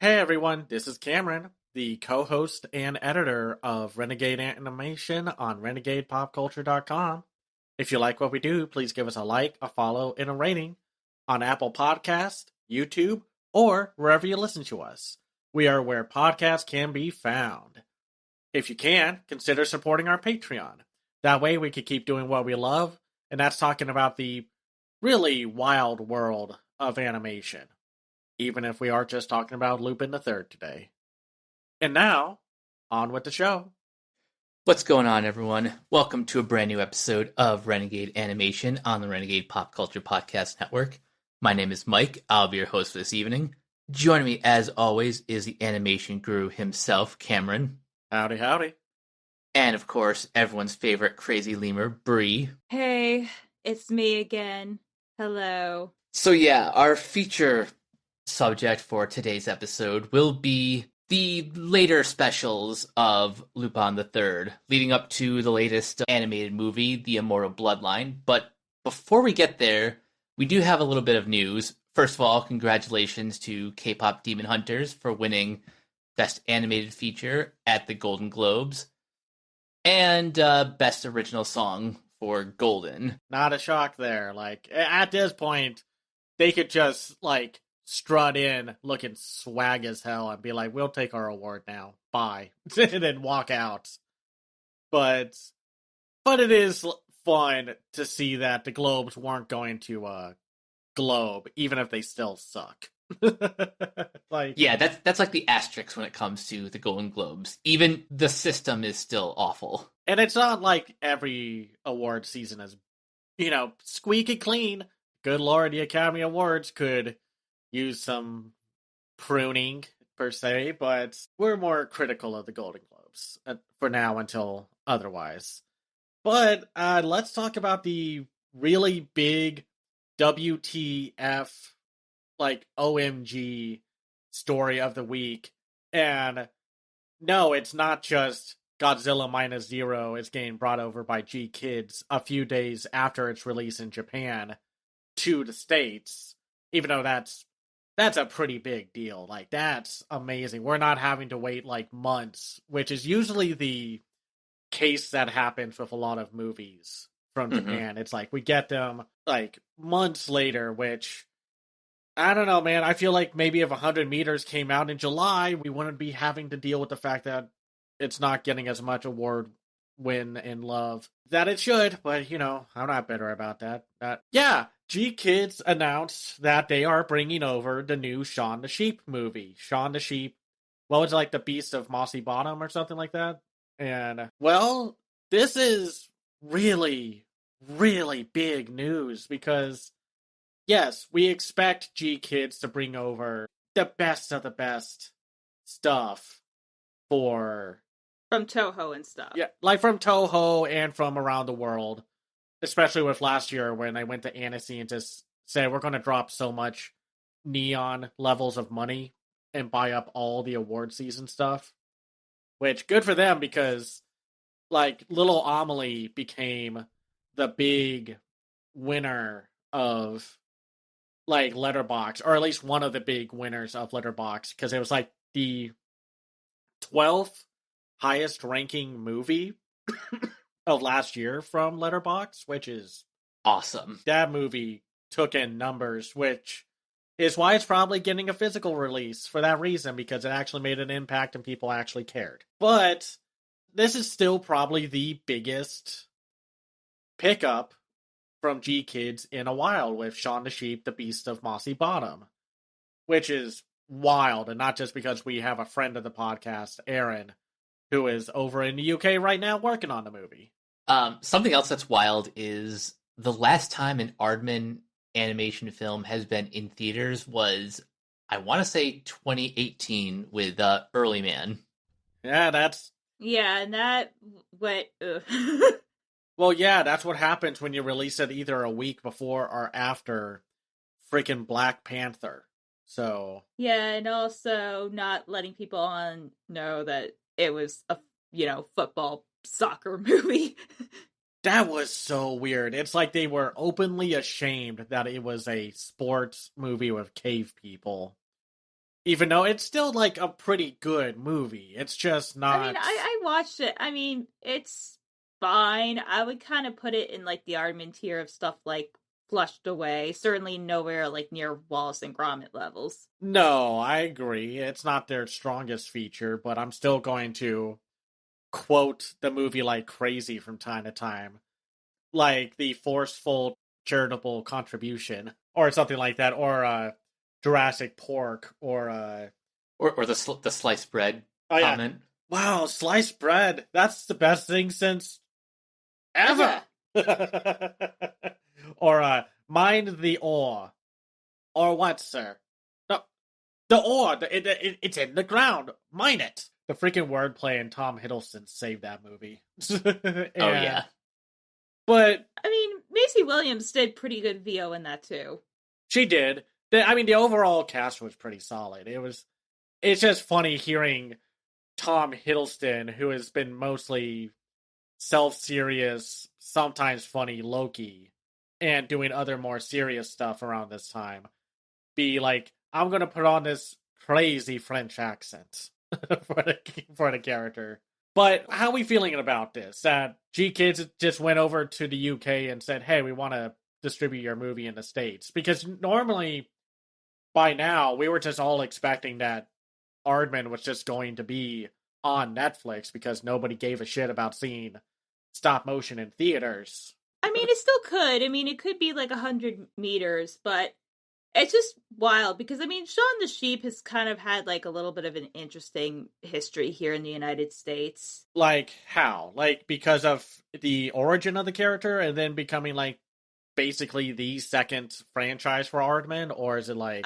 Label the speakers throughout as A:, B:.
A: Hey everyone, this is Cameron, the co-host and editor of Renegade Animation on RenegadePopCulture.com. If you like what we do, please give us a like, a follow, and a rating on Apple Podcast, YouTube, or wherever you listen to us. We are where podcasts can be found. If you can, consider supporting our Patreon. That way we can keep doing what we love, and that's talking about the really wild world of animation. Even if we are just talking about Lupin the IIIrd today. And now, on with the show.
B: What's going on, everyone? Welcome to a brand new episode of Renegade Animation on the Renegade Pop Culture Podcast Network. My name is Mike. I'll be your host for this evening. Joining me, as always, is the animation guru himself, Cameron.
A: Howdy, howdy.
B: And, of course, everyone's favorite Crazy Lemur, Bree.
C: Hey, it's me again. Hello.
B: So yeah, our feature subject for today's episode will be the later specials of Lupin the IIIrd, leading up to the latest animated movie, The Immortal Bloodline. But before we get there, we do have a little bit of news. First of all, congratulations to K-pop Demon Hunters for winning Best Animated Feature at the Golden Globes, and Best Original Song for Golden.
A: Not a shock there. At this point, they could just, strut in looking swag as hell and be like, we'll take our award now. Bye. And then walk out. But it is fun to see that the Globes weren't going to globe, even if they still suck.
B: Yeah, that's like the asterisk when it comes to the Golden Globes. Even the system is still awful.
A: And it's not like every award season is, squeaky clean. Good Lord, the Academy Awards could use some pruning, per se, but we're more critical of the Golden Globes for now until otherwise. But let's talk about the really big WTF, OMG story of the week. And no, it's not just Godzilla Minus Zero is getting brought over by G-Kids a few days after its release in Japan to the States, even though that's a pretty big deal. That's amazing. We're not having to wait months, which is usually the case that happens with a lot of movies from Japan. It's we get them months later, which I don't know, man. I feel like maybe if 100 Meters came out in July, we wouldn't be having to deal with the fact that it's not getting as much award win and love that it should, but I'm not bitter about that. G-Kids announced that they are bringing over the new Shaun the Sheep movie. Shaun the Sheep, what was it, the Beast of Mossy Bottom or something like that? And, well, this is really, really big news because, yes, we expect G-Kids to bring over the best of the best stuff
C: from Toho and stuff.
A: Yeah, from Toho and from around the world. Especially with last year when I went to Annecy and just said, we're going to drop so much neon levels of money and buy up all the award season stuff. Which, good for them because, Little Amelie became the big winner of, Letterboxd. Or at least one of the big winners of Letterboxd. Because it was, the 12th highest ranking movie of last year from Letterboxd, which is
B: awesome.
A: That movie took in numbers, which is why it's probably getting a physical release for that reason, because it actually made an impact and people actually cared. But this is still probably the biggest pickup from G-Kids in a while with Shaun the Sheep, the Beast of Mossy Bottom, which is wild, and not just because we have a friend of the podcast, Aaron, who is over in the UK right now working on the movie.
B: Something else that's wild is the last time an Aardman animation film has been in theaters was, I want to say 2018 with Early Man.
A: Yeah, that's...
C: Yeah, and that...
A: Well, yeah, that's what happens when you release it either a week before or after freaking Black Panther. So...
C: Yeah, and also not letting people know that it was a, football soccer movie.
A: That was so weird. It's like they were openly ashamed that it was a sports movie with cave people. Even though it's still, like, a pretty good movie. It's just not...
C: I mean, I watched it. I mean, it's fine. I would kind of put it in, like, the Aardman tier of stuff like Flushed Away. Certainly nowhere, like, near Wallace and Gromit levels.
A: No, I agree. It's not their strongest feature, but I'm still going to quote the movie like crazy from time to time. Like the forceful charitable contribution, or something like that, or Jurassic Pork, or
B: or the sliced bread
A: oh yeah,
B: comment.
A: wow, sliced bread. That's the best thing since ever. Or mind the ore, or what, sir? No, the ore. It's in the ground. Mine it. The freaking wordplay and Tom Hiddleston saved that movie.
B: Oh yeah.
C: But I mean, Maisie Williams did pretty good VO in that too.
A: She did. The overall cast was pretty solid. It's just funny hearing Tom Hiddleston, who has been mostly self-serious, sometimes funny Loki, and doing other more serious stuff around this time, be like, I'm gonna put on this crazy French accent for the character. But how are we feeling about this? That G-Kids just went over to the UK and said, hey, we want to distribute your movie in the States. Because normally, by now, we were just all expecting that Aardman was just going to be on Netflix because nobody gave a shit about seeing stop motion in theaters.
C: I mean, it still could. I mean, it could be like 100 meters, but it's just wild because, I mean, Shaun the Sheep has kind of had like a little bit of an interesting history here in the United States.
A: Like, how? Like, because of the origin of the character and then becoming like basically the second franchise for Aardman? Or is it like...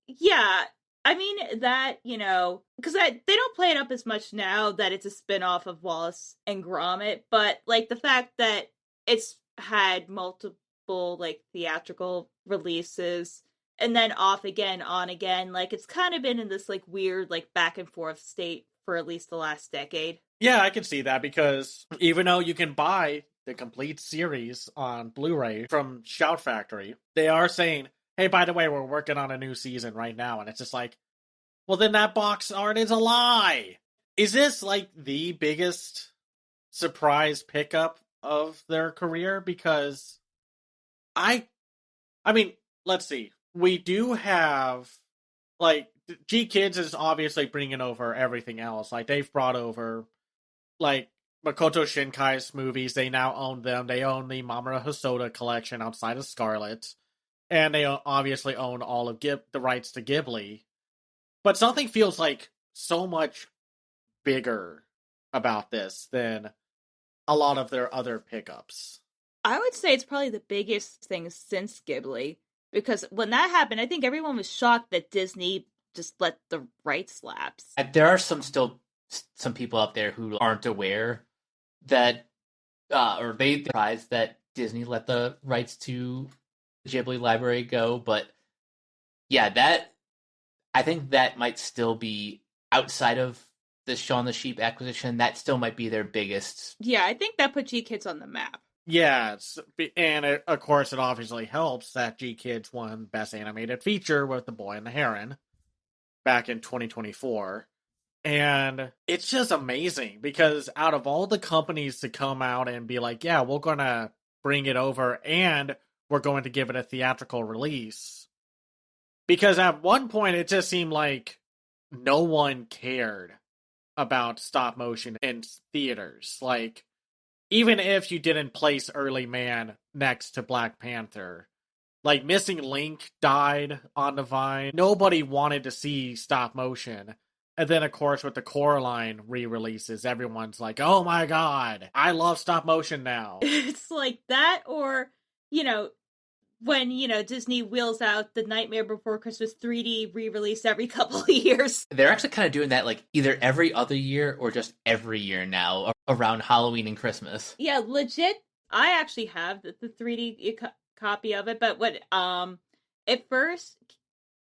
C: Yeah. I mean, that, you know, because they don't play it up as much now that it's a spin-off of Wallace and Gromit, but like the fact that it's had multiple like theatrical releases and then off again, on again, like it's kind of been in this like weird like back and forth state for at least the last decade.
A: Yeah, I can see that because even though you can buy the complete series on Blu-ray from Shout Factory, they are saying, hey, by the way, we're working on a new season right now. And it's just like, well, then that box art is a lie. Is this like the biggest surprise pickup of their career? Because I mean, let's see. We do have, like, G-Kids is obviously bringing over everything else. Like, they've brought over, like, Makoto Shinkai's movies. They now own them. They own the Mamoru Hosoda collection outside of Scarlet. And they obviously own all of the rights to Ghibli. But something feels like so much bigger about this than a lot of their other pickups.
C: I would say it's probably the biggest thing since Ghibli. Because when that happened, I think everyone was shocked that Disney just let the rights lapse.
B: There are some people out there who aren't aware that, or they're surprised that Disney let the rights to Ghibli library go, but yeah, I think that might still be outside of the Shaun the Sheep acquisition. That still might be their biggest.
C: Yeah, I think that put G-Kids on the map.
A: Yeah, and of course it obviously helps that G-Kids won Best Animated Feature with The Boy and the Heron back in 2024. And it's just amazing because out of all the companies to come out and be like, yeah, we're going to bring it over and we're going to give it a theatrical release. Because at one point it just seemed like no one cared about stop motion in theaters. Like, even if you didn't place Early Man next to Black Panther, like Missing Link died on the Vine. Nobody wanted to see stop motion. And then, of course, with the Coraline re-releases, everyone's like, oh my god, I love stop motion now.
C: It's like that, or, you know, when, you know, Disney wheels out the Nightmare Before Christmas 3D re-release every couple of years.
B: They're actually kind of doing that like either every other year or just every year now around Halloween and Christmas.
C: Yeah, legit. I actually have the 3D copy of it, but at first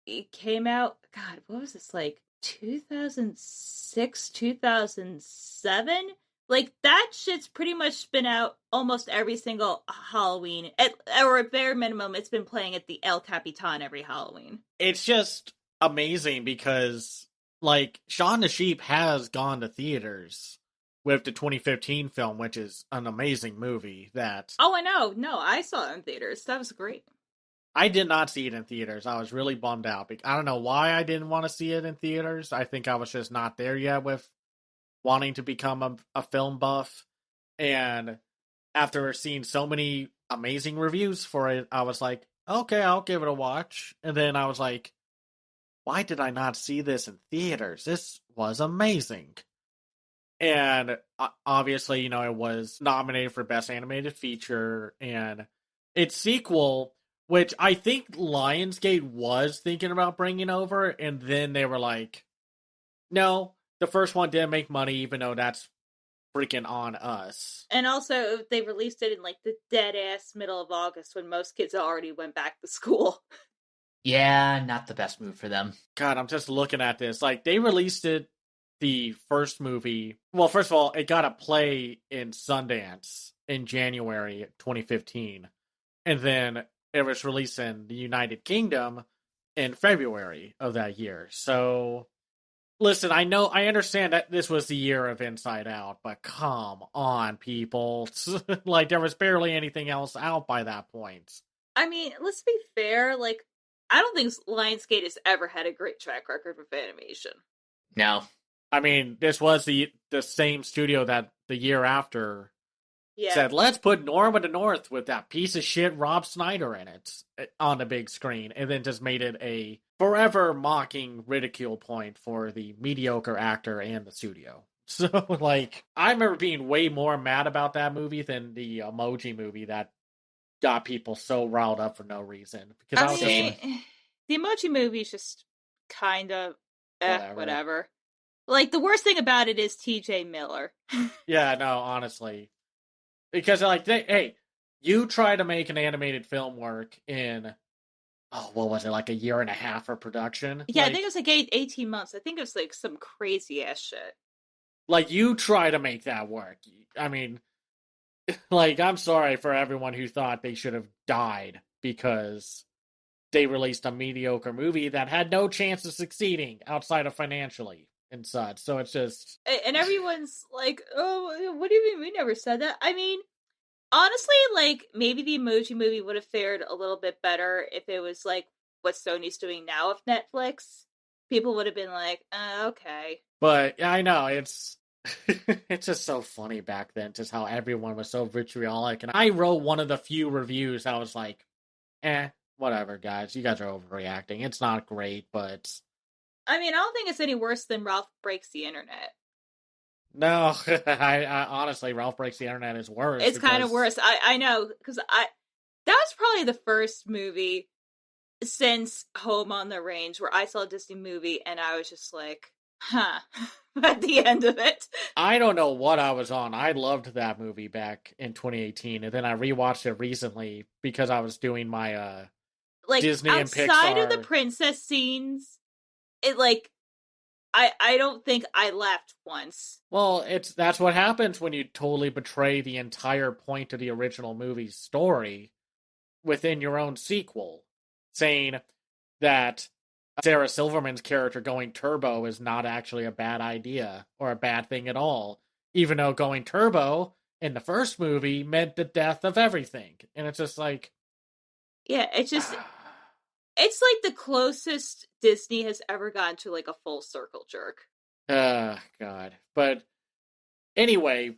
C: it came out, God, what was this, like 2006, 2007? Like, that shit's pretty much been out almost every single Halloween. Or at bare minimum, it's been playing at the El Capitan every Halloween.
A: It's just amazing because, like, Shaun the Sheep has gone to theaters with the 2015 film, which is an amazing movie that...
C: Oh, I know. No, I saw it in theaters. That was great.
A: I did not see it in theaters. I was really bummed out. I don't know why I didn't want to see it in theaters. I think I was just not there yet with wanting to become a film buff. And after seeing so many amazing reviews for it, I was like, okay, I'll give it a watch. And then I was like, why did I not see this in theaters? This was amazing. And obviously, you know, it was nominated for Best Animated Feature, and its sequel, which I think Lionsgate was thinking about bringing over, and then they were like, no, the first one didn't make money, even though that's freaking on us.
C: And also, they released it in, like, the dead-ass middle of August when most kids already went back to school.
B: Yeah, not the best move for them.
A: God, I'm just looking at this. Like, they released it, the first movie. Well, first of all, it got a play in Sundance in January 2015. And then it was released in the United Kingdom in February of that year. So, listen, I understand that this was the year of Inside Out, but come on, people. Like, there was barely anything else out by that point.
C: I mean, let's be fair, like, I don't think Lionsgate has ever had a great track record with animation.
B: No.
A: I mean, this was the same studio that the year after said, let's put Norm of the North with that piece of shit Rob Snyder in it on the big screen, and then just made it a forever mocking ridicule point for the mediocre actor and the studio. So, like, I remember being way more mad about that movie than the Emoji Movie that got people so riled up for no reason. Because
C: the Emoji Movie is just kind of whatever. Like, the worst thing about it is TJ Miller.
A: Yeah, no, honestly. Because, like, hey, you try to make an animated film work in, what was it, like a year and a half of production?
C: Yeah, like, I think it was like 18 months. I think it was like some crazy ass shit.
A: Like, you try to make that work. I mean, like, I'm sorry for everyone who thought they should have died because they released a mediocre movie that had no chance of succeeding outside of financially and such. So it's just...
C: And everyone's like, oh, what do you mean we never said that? I mean, honestly, like, maybe the Emoji Movie would have fared a little bit better if it was like what Sony's doing now with Netflix. People would have been like, okay.
A: But, I know, it's... it's just so funny back then, just how everyone was so vitriolic. And I wrote one of the few reviews. I was like, whatever, guys. You guys are overreacting. It's not great, but...
C: I mean, I don't think it's any worse than Ralph Breaks the Internet.
A: No, I honestly, Ralph Breaks the Internet is worse.
C: It's kind of worse. I know, because that was probably the first movie since Home on the Range where I saw a Disney movie and I was just like, huh, at the end of it.
A: I don't know what I was on. I loved that movie back in 2018, and then I rewatched it recently because I was doing my
C: like,
A: Disney and Pixar.
C: Outside of the princess scenes, it, like, I don't think I laughed once.
A: Well, that's what happens when you totally betray the entire point of the original movie's story within your own sequel, saying that Sarah Silverman's character going turbo is not actually a bad idea or a bad thing at all, even though going turbo in the first movie meant the death of everything. And it's just like...
C: Yeah, it's just... It's like the closest Disney has ever gotten to like a full circle jerk.
A: God. But anyway,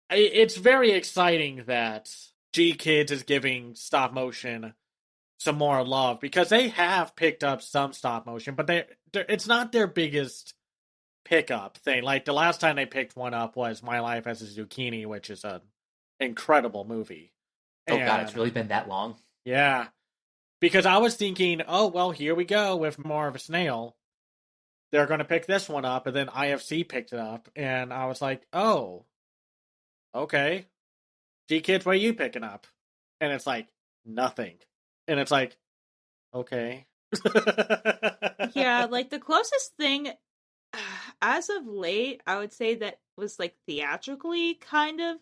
A: it's very exciting that G-Kids is giving stop motion some more love because they have picked up some stop motion, but it's not their biggest pickup thing. Like the last time they picked one up was My Life as a Zucchini, which is an incredible movie.
B: God, it's really been that long?
A: Yeah. Because I was thinking, oh, well, here we go with More of a Snail. They're going to pick this one up, and then IFC picked it up, and I was like, oh, okay. G-Kids, what are you picking up? And it's like, nothing. And it's like, okay.
C: Yeah, like the closest thing, as of late, I would say that was like theatrically kind of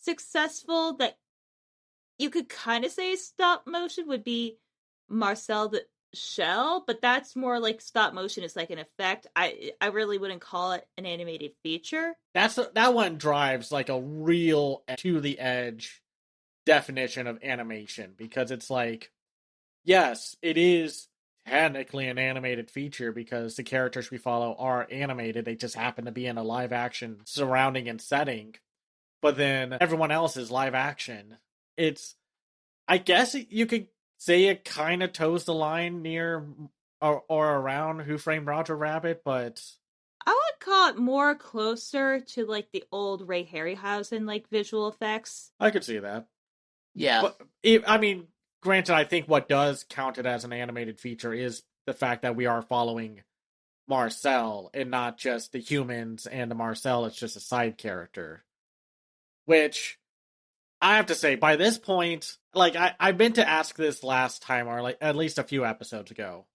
C: successful, that you could kind of say stop motion would be Marcel the shell, but that's more like stop motion is like an effect. I really wouldn't call it an animated feature.
A: That one drives like a real to the edge definition of animation, because it's like, yes, it is technically an animated feature because the characters we follow are animated. They just happen to be in a live action surrounding and setting. But then everyone else is live action. I guess you could say it kind of toes the line near or around Who Framed Roger Rabbit, but
C: I would call it more closer to like the old Ray Harryhausen like visual effects.
A: I could see that.
B: Yeah.
A: But I mean, granted, I think what does count it as an animated feature is the fact that we are following Marcel and not just the humans, and the Marcel is just a side character. Which, I have to say, by this point, like, I meant to ask this last time, or like at least a few episodes ago.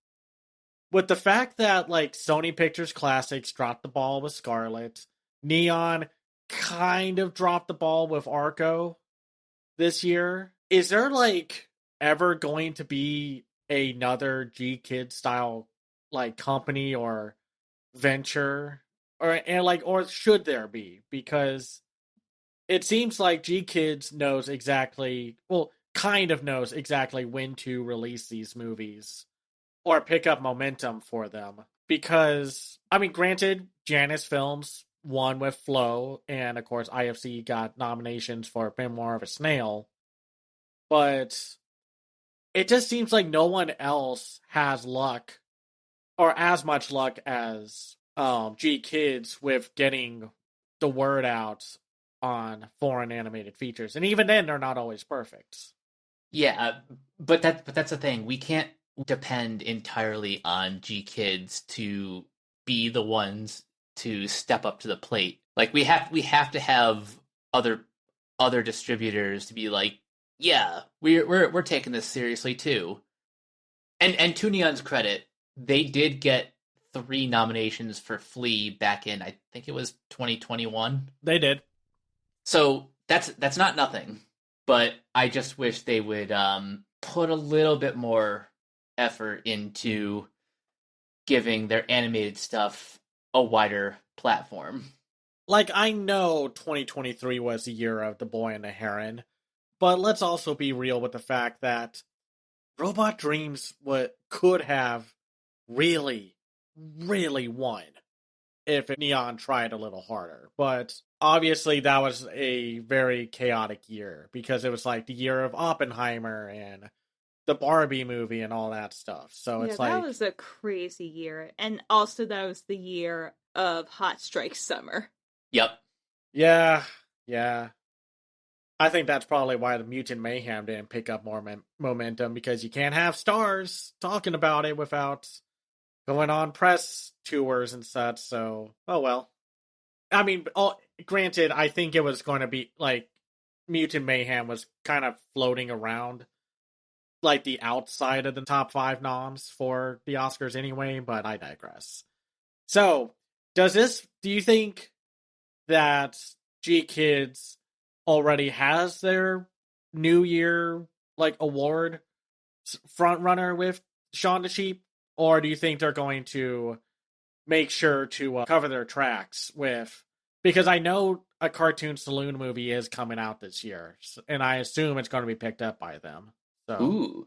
A: With the fact that, like, Sony Pictures Classics dropped the ball with Scarlet, Neon kind of dropped the ball with Arco this year, is there, like, ever going to be another G-Kid style, like, company or venture? Or should there be? Because it seems like G-Kids knows exactly, well, kind of knows exactly when to release these movies or pick up momentum for them. Because, I mean, granted, Janus Films won with Flow, and of course IFC got nominations for Memoir of a Snail, but it just seems like no one else has luck, or as much luck as G-Kids with getting the word out on foreign animated features, and even then they're not always perfect.
B: Yeah, but that's the thing. We can't depend entirely on G-Kids to be the ones to step up to the plate. Like we have to have other distributors to be like, yeah, we're taking this seriously too. And to Neon's credit, they did get 3 nominations for Flea back in, I think it was 2021.
A: They did.
B: So that's not nothing, but I just wish they would put a little bit more effort into giving their animated stuff a wider platform.
A: Like, I know 2023 was the year of The Boy and the Heron, but let's also be real with the fact that Robot Dreams could have really, really won if Neon tried a little harder. But obviously that was a very chaotic year, because it was like the year of Oppenheimer and the Barbie movie and all that stuff. So
C: Yeah,
A: it's like,
C: that was a crazy year. And also that was the year of Hot Strike Summer.
B: Yep.
A: Yeah. I think that's probably why the Mutant Mayhem didn't pick up more momentum, because you can't have stars talking about it without going on press tours and such. So, oh well. I mean, granted, I think it was going to be like Mutant Mayhem was kind of floating around like the outside of the top 5 noms for the Oscars anyway, but I digress. So, do you think that G-Kids already has their New Year like award front runner with Shaun the Sheep, or do you think they're going to make sure to cover their tracks with, because I know a Cartoon Saloon movie is coming out this year, and I assume it's going to be picked up by them. So.
B: Ooh.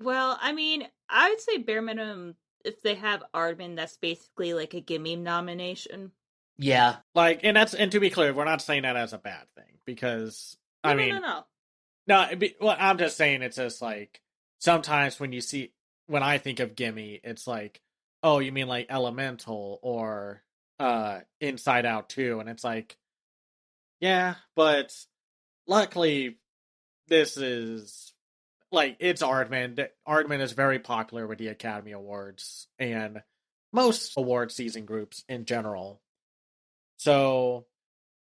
C: Well, I mean, I would say bare minimum, if they have Aardman, that's basically like a gimme nomination.
B: Yeah.
A: Like, and to be clear, we're not saying that as a bad thing, because
C: No.
A: well, I'm just saying it's just like sometimes when I think of gimme, it's like, oh, you mean like Elemental or Inside Out 2, and it's like, yeah, but luckily this is like, it's Aardman. Aardman is very popular with the Academy Awards and most award season groups in general. So,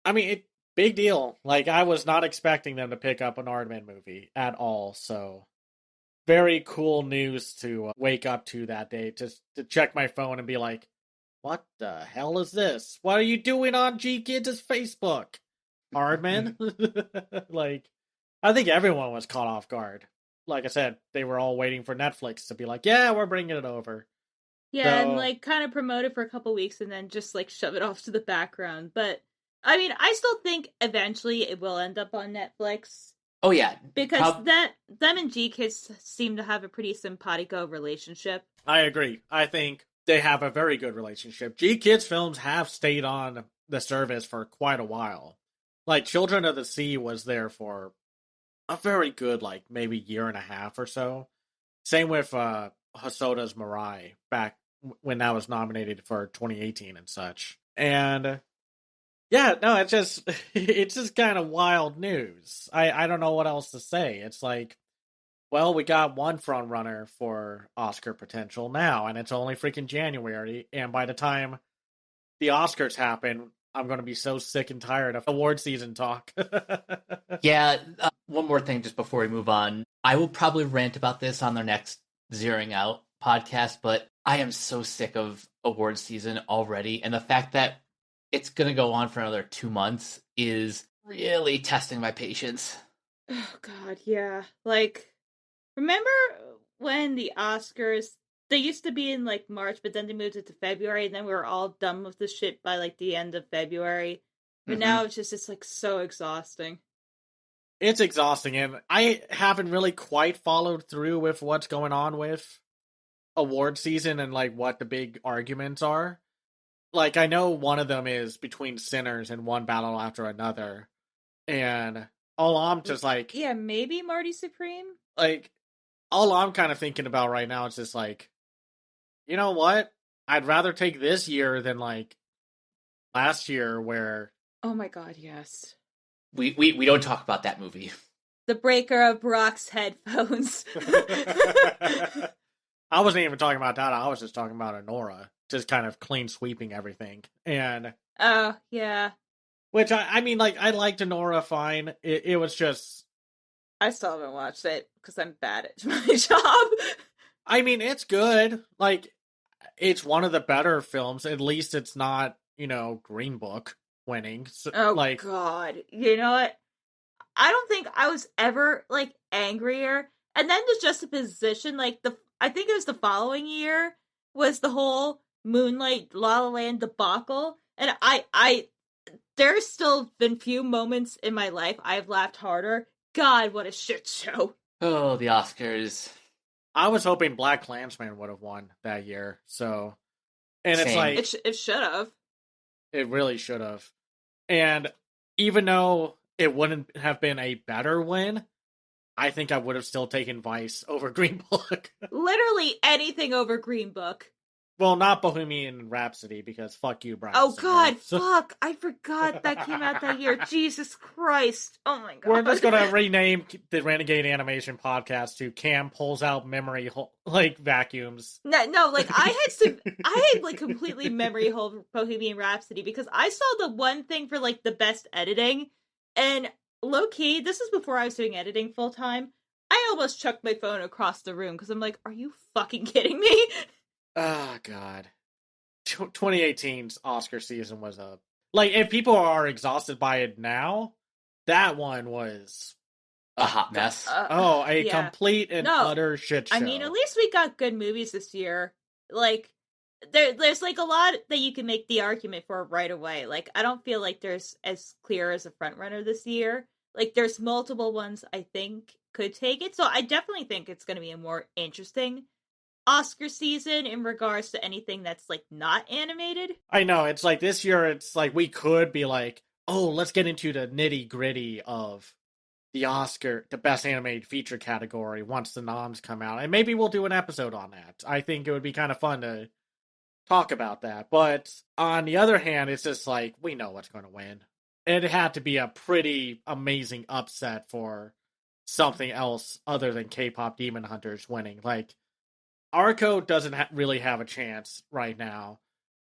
A: I mean, big deal. Like, I was not expecting them to pick up an Aardman movie at all. So, very cool news to wake up to that day, just to check my phone and be like, what the hell is this? What are you doing on G-Kids' Facebook? Aardman? Like, I think everyone was caught off guard. like I said, they were all waiting for Netflix to be like, yeah, we're bringing it over.
C: Yeah, and like kind of promote it for a couple weeks and then just like shove it off to the background. But I mean, I still think eventually it will end up on Netflix.
B: Oh yeah,
C: because them and G Kids seem to have a pretty simpatico relationship.
A: I agree. I think they have a very good relationship. G Kids films have stayed on the service for quite a while. Like Children of the Sea was there for a very good, like maybe year and a half or so. Same with Hosoda's Mirai back when that was nominated for 2018 and such. And yeah, no, it's just kind of wild news. I don't know what else to say. It's like, well, we got one front runner for Oscar potential now, and it's only freaking January. And by the time the Oscars happen, I'm going to be so sick and tired of award season talk.
B: Yeah, one more thing just before we move on. I will probably rant about this on their next Zeroing Out podcast, but I am so sick of award season already. And the fact that it's going to go on for another 2 months is really testing my patience.
C: Oh, God, yeah. Like, remember when the Oscars, they used to be in, like, March, but then they moved it to February, and then we were all done with the shit by, like, the end of February. But now it's like, so exhausting.
A: It's exhausting, and I haven't really quite followed through with what's going on with award season and, like, what the big arguments are. Like, I know one of them is between Sinners and One Battle After Another, and all I'm just like...
C: Yeah, maybe Marty Supreme?
A: Like, all I'm kind of thinking about right now is just like, you know what? I'd rather take this year than, like, last year where...
C: Oh my God, yes.
B: We don't talk about that movie.
C: The breaker of Brock's headphones.
A: I wasn't even talking about that. I was just talking about Anora. Just kind of clean sweeping everything. And...
C: Oh, yeah.
A: Which, I mean, like, I liked Anora fine. It was just...
C: I still haven't watched it, because I'm bad at my job.
A: I mean, it's good. Like, it's one of the better films. At least it's not, you know, Green Book winning. So,
C: oh,
A: like,
C: God. You know what? I don't think I was ever, like, angrier. And then there's just a position, like, I think it was the following year, was the whole Moonlight La La Land debacle. And there's still been few moments in my life I've laughed harder. God, what a shit show.
B: Oh, the Oscars.
A: I was hoping Black Klansman would have won that year, so... And
B: Same.
A: it's like...
C: It should have.
A: It really should have. And even though it wouldn't have been a better win, I think I would have still taken Vice over Green Book.
C: Literally anything over Green Book.
A: Well, not Bohemian Rhapsody, because fuck you, Brian.
C: Oh, God, fuck. I forgot that came out that year. Jesus Christ. Oh, my God.
A: We're just going to rename the Renegade Animation Podcast to Cam Pulls Out Memory, like, vacuums.
C: No, like, I had, like, completely memory hole Bohemian Rhapsody, because I saw the one thing for, like, the best editing, and low-key, this is before I was doing editing full-time, I almost chucked my phone across the room, because I'm like, are you fucking kidding me?
A: Oh, God. 2018's Oscar season was a... Like, if people are exhausted by it now, that one was...
B: A hot mess.
A: Complete and utter shit show.
C: I mean, at least we got good movies this year. Like, there's, like, a lot that you can make the argument for right away. Like, I don't feel like there's as clear as a frontrunner this year. Like, there's multiple ones I think could take it. So I definitely think it's going to be a more interesting Oscar season in regards to anything that's, like, not animated.
A: I know, it's like this year, it's like we could be like, oh, let's get into the nitty gritty of the Oscar, the best animated feature category once the noms come out. And maybe we'll do an episode on that. I think it would be kind of fun to talk about that. But on the other hand, it's just like, we know what's going to win. It had to be a pretty amazing upset for something else other than K-pop Demon Hunters winning. Like, Arco doesn't really have a chance right now.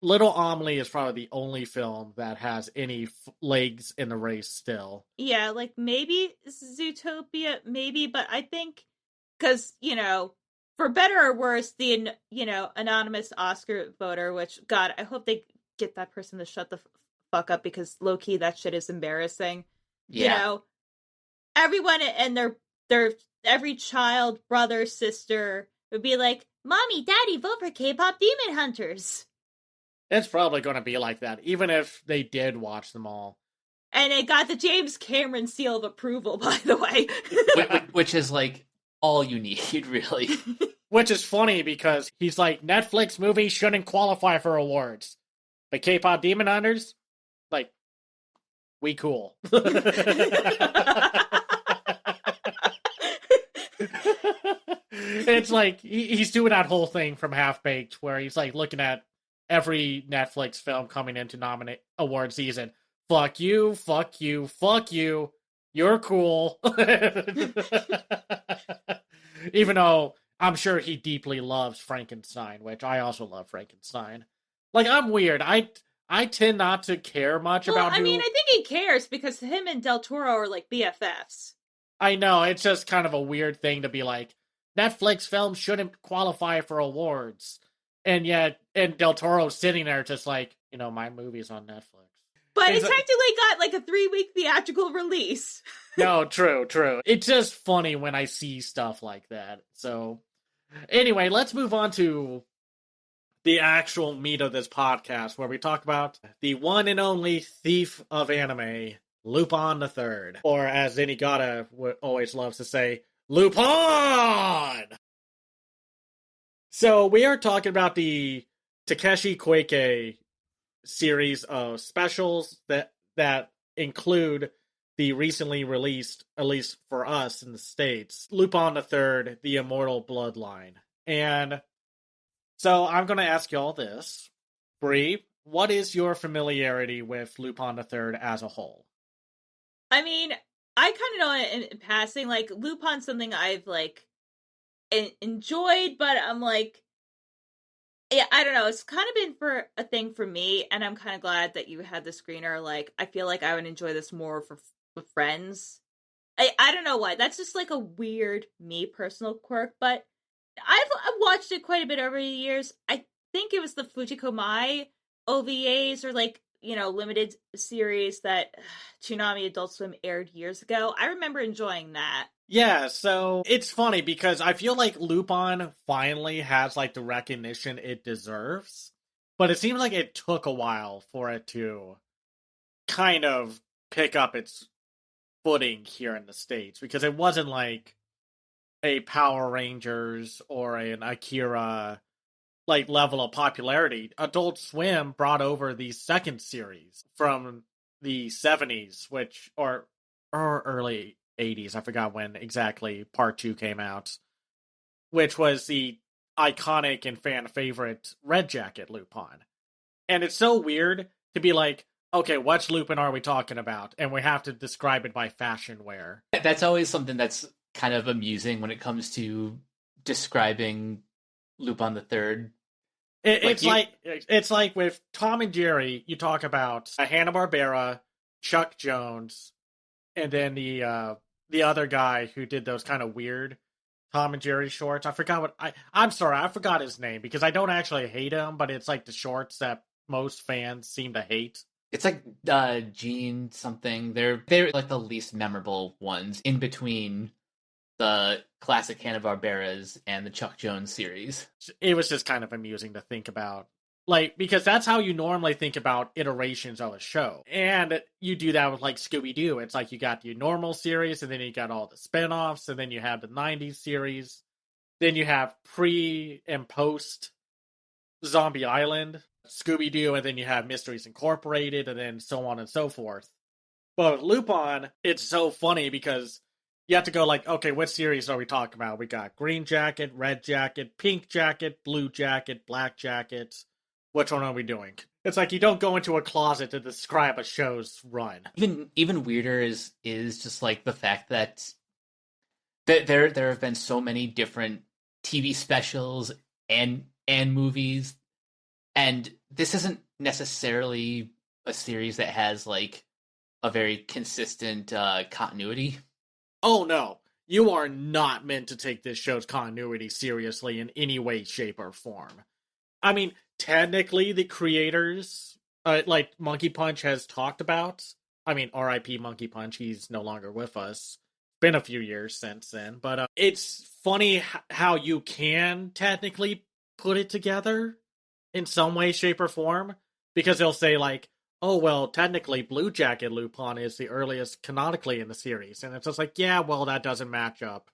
A: Little Amelie is probably the only film that has any legs in the race still.
C: Yeah, like maybe Zootopia, maybe, but I think, because, you know, for better or worse, the, you know, anonymous Oscar voter, which, God, I hope they get that person to shut the fuck up, because low-key that shit is embarrassing.
B: Yeah.
C: You know, everyone and their every child, brother, sister would be like, Mommy, Daddy, vote for K-pop Demon Hunters.
A: It's probably going to be like that, even if they did watch them all.
C: And it got the James Cameron seal of approval, by the way.
B: Which is, like, all you need, really.
A: Which is funny, because he's like, Netflix movies shouldn't qualify for awards. But K-pop Demon Hunters? Like, we cool. It's like, he's doing that whole thing from Half-Baked, where he's like looking at every Netflix film coming into nominate award season. Fuck you, fuck you, fuck you. You're cool. Even though I'm sure he deeply loves Frankenstein, which I also love Frankenstein. Like, I'm weird. I tend not to care much about who...
C: I mean, I think he cares because him and Del Toro are like BFFs.
A: I know, it's just kind of a weird thing to be like, Netflix films shouldn't qualify for awards. And yet, Del Toro's sitting there just like, my movie's on Netflix.
C: But it technically got like a 3-week theatrical release.
A: No, true. It's just funny when I see stuff like that. So, anyway, let's move on to the actual meat of this podcast, where we talk about the one and only thief of anime, Lupin the IIIrd. Or, as Zenigata always loves to say, Lupin! So, we are talking about the Takeshi Koike series of specials that include the recently released, at least for us in the States, Lupin the IIIrd, the Immortal Bloodline. And so I'm going to ask you all this. Bree, what is your familiarity with Lupin the IIIrd as a whole?
C: I mean, I kind of know it in passing. Like, Lupin's something I've, like, enjoyed, but I'm like, yeah, I don't know. It's kind of been for a thing for me, and I'm kind of glad that you had the screener. Like, I feel like I would enjoy this more with friends. I don't know why. That's just like a weird me personal quirk, but I've watched it quite a bit over the years. I think it was the Fujiko Mai OVAs or like, limited series that Toonami Adult Swim aired years ago. I remember enjoying that.
A: Yeah, so it's funny because I feel like Lupin finally has like the recognition it deserves, but it seems like it took a while for it to kind of pick up its footing here in the States, because it wasn't like a Power Rangers or an Akira like level of popularity. Adult Swim brought over the second series from the 70s, or early 80s, I forgot when exactly part 2 came out, which was the iconic and fan favorite Red Jacket Lupin. And it's so weird to be like, okay, which Lupin are we talking about? And we have to describe it by fashion wear.
B: That's always something that's kind of amusing when it comes to describing Lupin the IIIrd.
A: It's like with Tom and Jerry, you talk about Hanna-Barbera, Chuck Jones, and then the other guy who did those kind of weird Tom and Jerry shorts. I forgot I'm sorry, I forgot his name because I don't actually hate him, but it's like the shorts that most fans seem to hate.
B: It's like Gene something. They're like the least memorable ones in between the classic Hanna-Barberas and the Chuck Jones series.
A: It was just kind of amusing to think about. Like, because that's how you normally think about iterations of a show. And you do that with, like, Scooby-Doo. It's like you got your normal series, and then you got all the spin-offs, and then you have the 90s series. Then you have pre- and post-Zombie Island, Scooby-Doo, and then you have Mysteries Incorporated, and then so on and so forth. But Lupin, it's so funny because you have to go like, okay, what series are we talking about? We got Green Jacket, Red Jacket, Pink Jacket, Blue Jacket, Black Jacket. Which one are we doing? It's like you don't go into a closet to describe a show's run.
B: Even weirder is just like the fact that there have been so many different TV specials and movies, and this isn't necessarily a series that has like a very consistent continuity.
A: Oh no, you are not meant to take this show's continuity seriously in any way, shape, or form. I mean, technically, the creators, like Monkey Punch has talked about, I mean, R.I.P. Monkey Punch, he's no longer with us. been a few years since then, but it's funny how you can technically put it together in some way, shape, or form, because they'll say like, oh, well, technically Blue Jacket Lupin is the earliest canonically in the series, and it's just like, yeah, well, that doesn't match up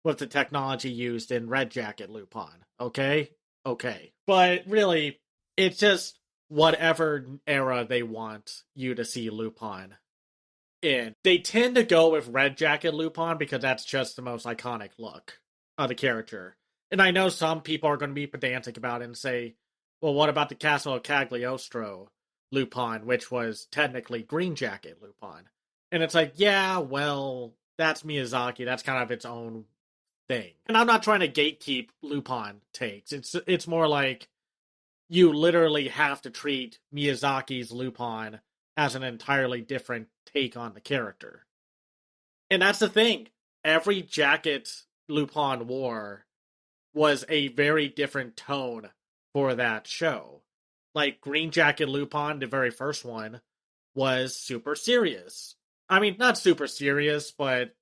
A: with the technology used in Red Jacket Lupin, okay? Okay. But really, it's just whatever era they want you to see Lupin in. They tend to go with Red Jacket Lupin because that's just the most iconic look of the character. And I know some people are going to be pedantic about it and say, well, what about the Castle of Cagliostro Lupin, which was technically Green Jacket Lupin? And it's like, yeah, well, that's Miyazaki. That's kind of its own thing. And I'm not trying to gatekeep Lupin takes. It's more like you literally have to treat Miyazaki's Lupin as an entirely different take on the character. And that's the thing. Every jacket Lupin wore was a very different tone for that show. Like Green Jacket Lupin, the very first one, was super serious. I mean, not super serious, but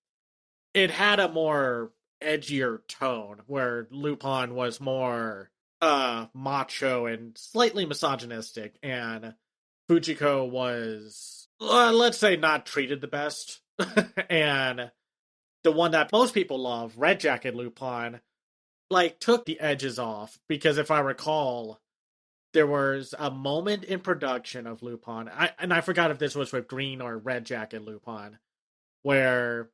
A: it had a more edgier tone where Lupin was more macho and slightly misogynistic, and Fujiko was, let's say, not treated the best. And the one that most people love, Red Jacket Lupin, like took the edges off, because if I recall, there was a moment in production of Lupin, I forgot if this was with Green or Red Jacket Lupin, where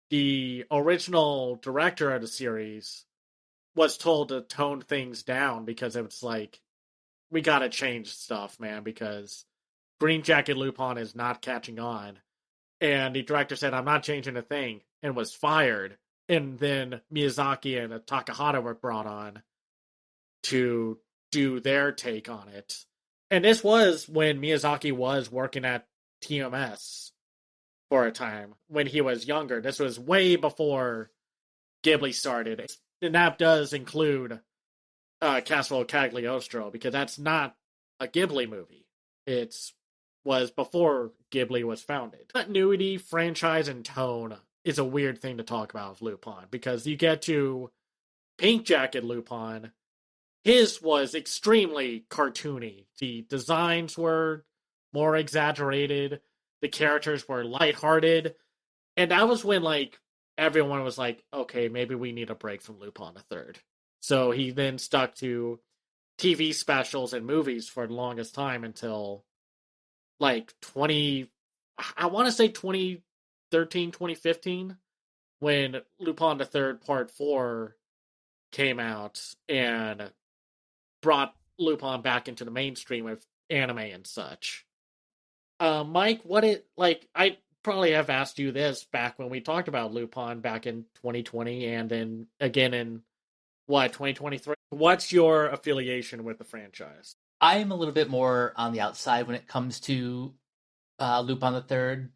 A: the original director of the series was told to tone things down because it was like, we gotta change stuff, man, because Green Jacket Lupin is not catching on. And the director said, I'm not changing a thing, and was fired. And then Miyazaki and Takahata were brought on to do their take on it. And this was when Miyazaki was working at TMS for a time, when he was younger. This was way before Ghibli started. And that does include Castle of Cagliostro, because that's not a Ghibli movie. It was before Ghibli was founded. Continuity, franchise, and tone is a weird thing to talk about with Lupin, because you get to Pink Jacket Lupin, his was extremely cartoony. The designs were more exaggerated, the characters were lighthearted, and that was when, like, everyone was like, okay, maybe we need a break from Lupin the IIIrd. So he then stuck to TV specials and movies for the longest time until, like, I want to say 2013, 2015, when Lupin the IIIrd Part 4 came out and brought Lupin back into the mainstream with anime and such. Mike, I probably have asked you this back when we talked about Lupin back in 2020 and then again in, 2023? What's your affiliation with the franchise?
B: I'm a little bit more on the outside when it comes to Lupin the IIIrd.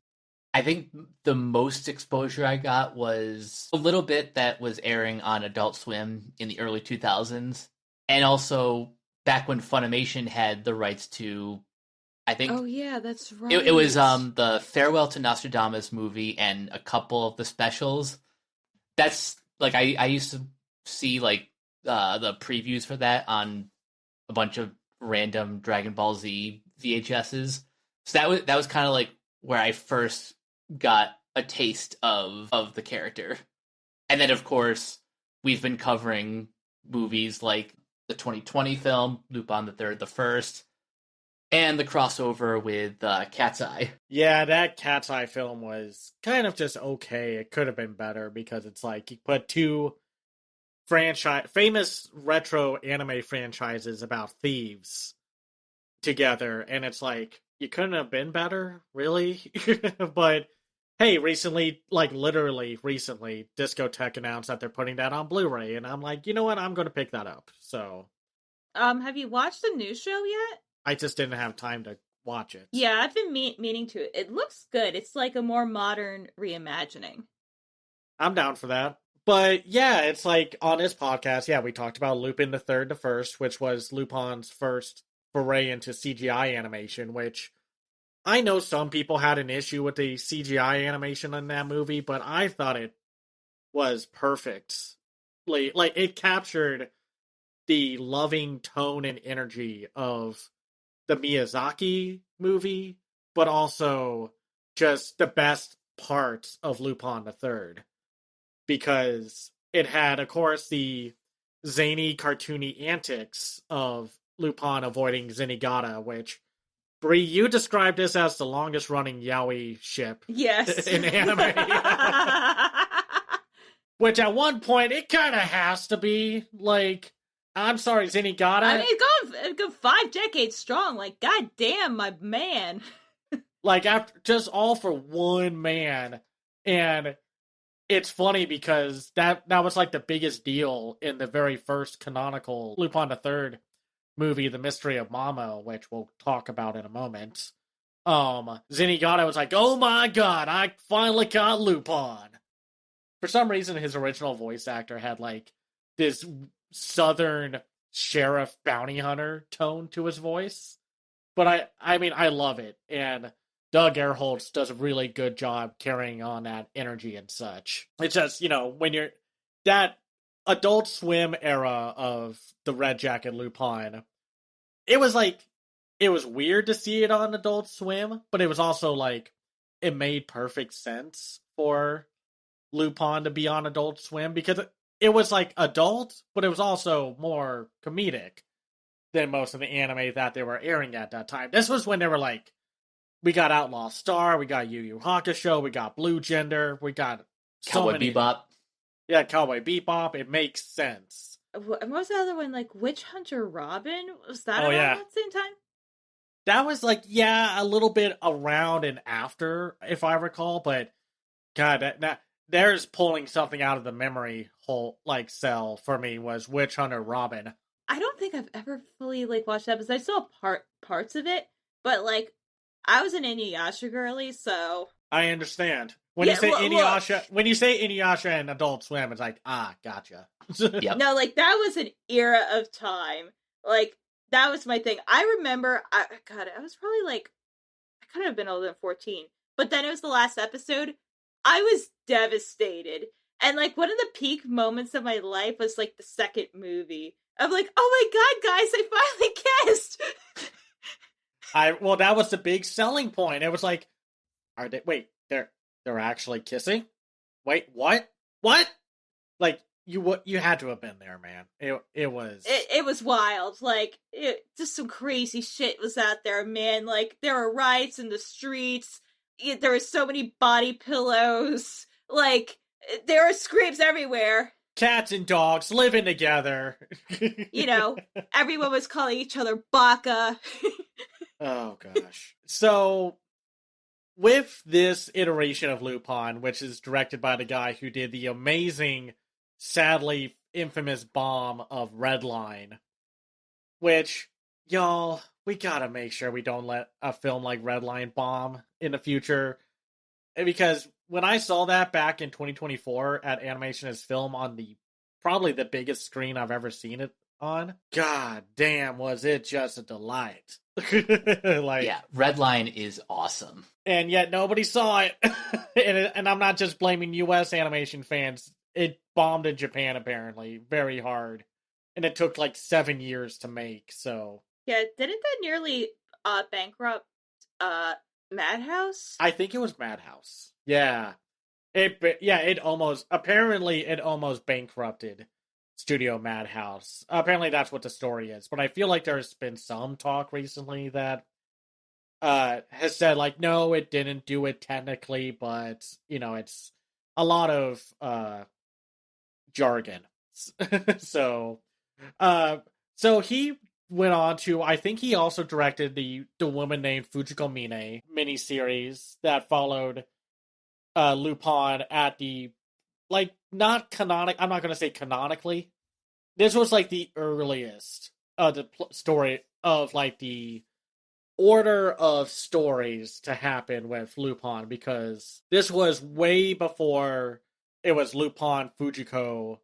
B: I think the most exposure I got was a little bit that was airing on Adult Swim in the early 2000s. And also back when Funimation had the rights to, I think...
C: Oh, yeah, that's right.
B: It was the Farewell to Nostradamus movie and a couple of the specials. That's, like, I used to see, like, the previews for that on a bunch of random Dragon Ball Z VHSs. So that was kind of, like, where I first got a taste of the character. And then, of course, we've been covering movies like the 2020 film, Lupin the IIIrd, the First, and the crossover with Cat's Eye.
A: Yeah, that Cat's Eye film was kind of just okay. It could have been better, because it's like you put two famous retro anime franchises about thieves together, and it's like, you couldn't have been better, really? But hey, literally recently, Discotek announced that they're putting that on Blu-ray, and I'm like, you know what? I'm going to pick that up. So,
C: have you watched the new show yet?
A: I just didn't have time to watch it.
C: Yeah, I've been meaning to. It looks good. It's like a more modern reimagining.
A: I'm down for that. But yeah, it's like on this podcast, yeah, we talked about Lupin the IIIrd, the First, which was Lupin's first foray into CGI animation, which I know some people had an issue with the CGI animation in that movie, but I thought it was perfect. Like it captured the loving tone and energy of the Miyazaki movie, but also just the best parts of Lupin the Third. Because it had, of course, the zany, cartoony antics of Lupin avoiding Zenigata, which, Bree, you described this as the longest running yaoi ship
C: Yes.
A: in anime. Which at one point, it kind of has to be, like, I'm sorry, Zenigata.
C: I mean, it's gone 5 decades strong. Like, goddamn, my man.
A: Like, after just all for one man. And it's funny because that was like the biggest deal in the very first canonical Lupin the Third movie, The Mystery of Mamo, which we'll talk about in a moment. Zenigata was like, oh my god, I finally got Lupin. For some reason, his original voice actor had like this southern sheriff bounty hunter tone to his voice. But I mean, I love it. And Doug Erholtz does a really good job carrying on that energy and such. It's just, when you're that Adult Swim era of the Red Jacket Lupin, it was weird to see it on Adult Swim, but it was also like, it made perfect sense for Lupin to be on Adult Swim because it was like adult, but it was also more comedic than most of the anime that they were airing at that time. This was when they were like, we got Outlaw Star, we got Yu Yu Hakusho, we got Blue Gender, we got
B: Cowboy Bebop.
A: Yeah, Cowboy Bebop. It makes sense.
C: What was the other one? Like Witch Hunter Robin? Was that around that same time?
A: That was like, a little bit around and after, if I recall. But God, there's pulling something out of the memory hole, like cell for me was Witch Hunter Robin.
C: I don't think I've ever fully like watched that because I saw parts of it, but like I was an Inuyasha girly, so
A: I understand. When you say Inuyasha, when you say Inuyasha and Adult Swim, it's like, gotcha.
B: Yep.
C: No, like that was an era of time. Like that was my thing. I remember, I was probably like, I couldn't have been older than 14, but then it was the last episode. I was devastated, and like one of the peak moments of my life was like the second movie. I'm like, oh my god, guys, I finally kissed.
A: Well, that was the big selling point. It was like, they're actually kissing? Wait, what? What? Like, you had to have been there, man. It was
C: wild. Like, just some crazy shit was out there, man. Like, there were riots in the streets. There were so many body pillows. Like, there were screams everywhere.
A: Cats and dogs living together.
C: Everyone was calling each other Baka.
A: Oh, gosh. So, with this iteration of Lupin, which is directed by the guy who did the amazing, sadly infamous bomb of Redline, which, y'all, we gotta make sure we don't let a film like Redline bomb in the future. Because when I saw that back in 2024 at Animation as Film on probably the biggest screen I've ever seen it on, god damn, was it just a delight.
B: Redline is awesome.
A: And yet nobody saw it. and I'm not just blaming US animation fans. It bombed in Japan, apparently, very hard. And it took like 7 years to make, so...
C: Yeah, didn't that nearly bankrupt Madhouse?
A: I think it was Madhouse. Yeah. It almost bankrupted Studio Madhouse. Apparently that's what the story is. But I feel like there's been some talk recently that has said, like, no, it didn't do it technically, but, it's a lot of jargon. So he went on to, I think he also directed the Woman Named Fujiko Mine miniseries that followed Lupin at the, like, not canonic. I'm not going to say canonically. This was like the earliest the story of like the order of stories to happen with Lupin, because this was way before it was Lupin, Fujiko,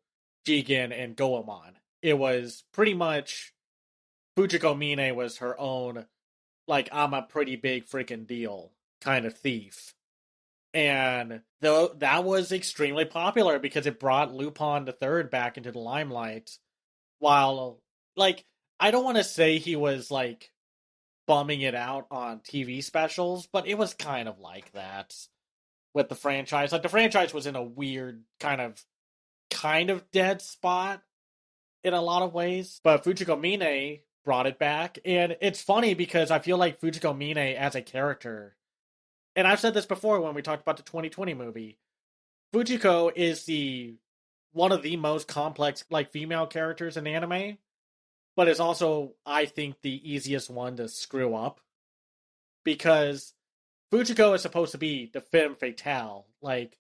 A: Jigen, and Goemon. It was pretty much Fujiko Mine was her own like, I'm a pretty big freaking deal kind of thief. And though that was extremely popular because it brought Lupin the Third back into the limelight. While, like, I don't want to say he was, like, bumming it out on TV specials, but it was kind of like that with the franchise. Like, the franchise was in a weird kind of dead spot in a lot of ways. But Fujiko Mine brought it back. And it's funny because I feel like Fujiko Mine as a character, and I've said this before when we talked about the 2020 movie, Fujiko is one of the most complex, like, female characters in anime, but is also, I think, the easiest one to screw up. Because Fujiko is supposed to be the femme fatale. Like,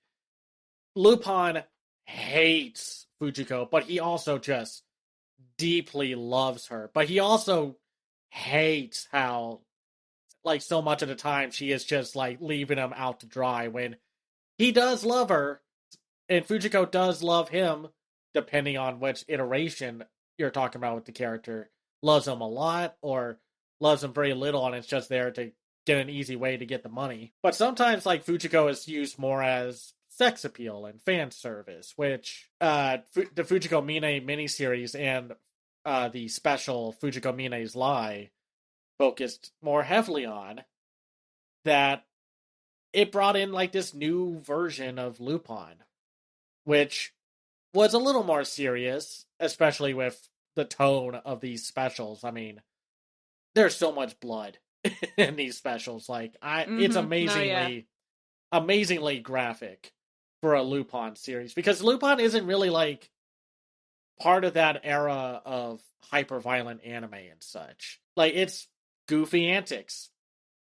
A: Lupin hates Fujiko, but he also just deeply loves her. But he also hates how, like, so much of the time she is just, like, leaving him out to dry when he does love her, and Fujiko does love him, depending on which iteration you're talking about with the character. Loves him a lot, or loves him very little, and it's just there to get an easy way to get the money. But sometimes, like, Fujiko is used more as sex appeal and fan service, which the Fujiko Mine miniseries and the special Fujiko Mine's Lie focused more heavily on, that it brought in, like, this new version of Lupin, which was a little more serious, especially with the tone of these specials. I mean, there's so much blood in these specials. Like, it's amazingly graphic for a Lupin series, because Lupin isn't really, like, part of that era of hyper-violent anime and such. Like, it's goofy antics,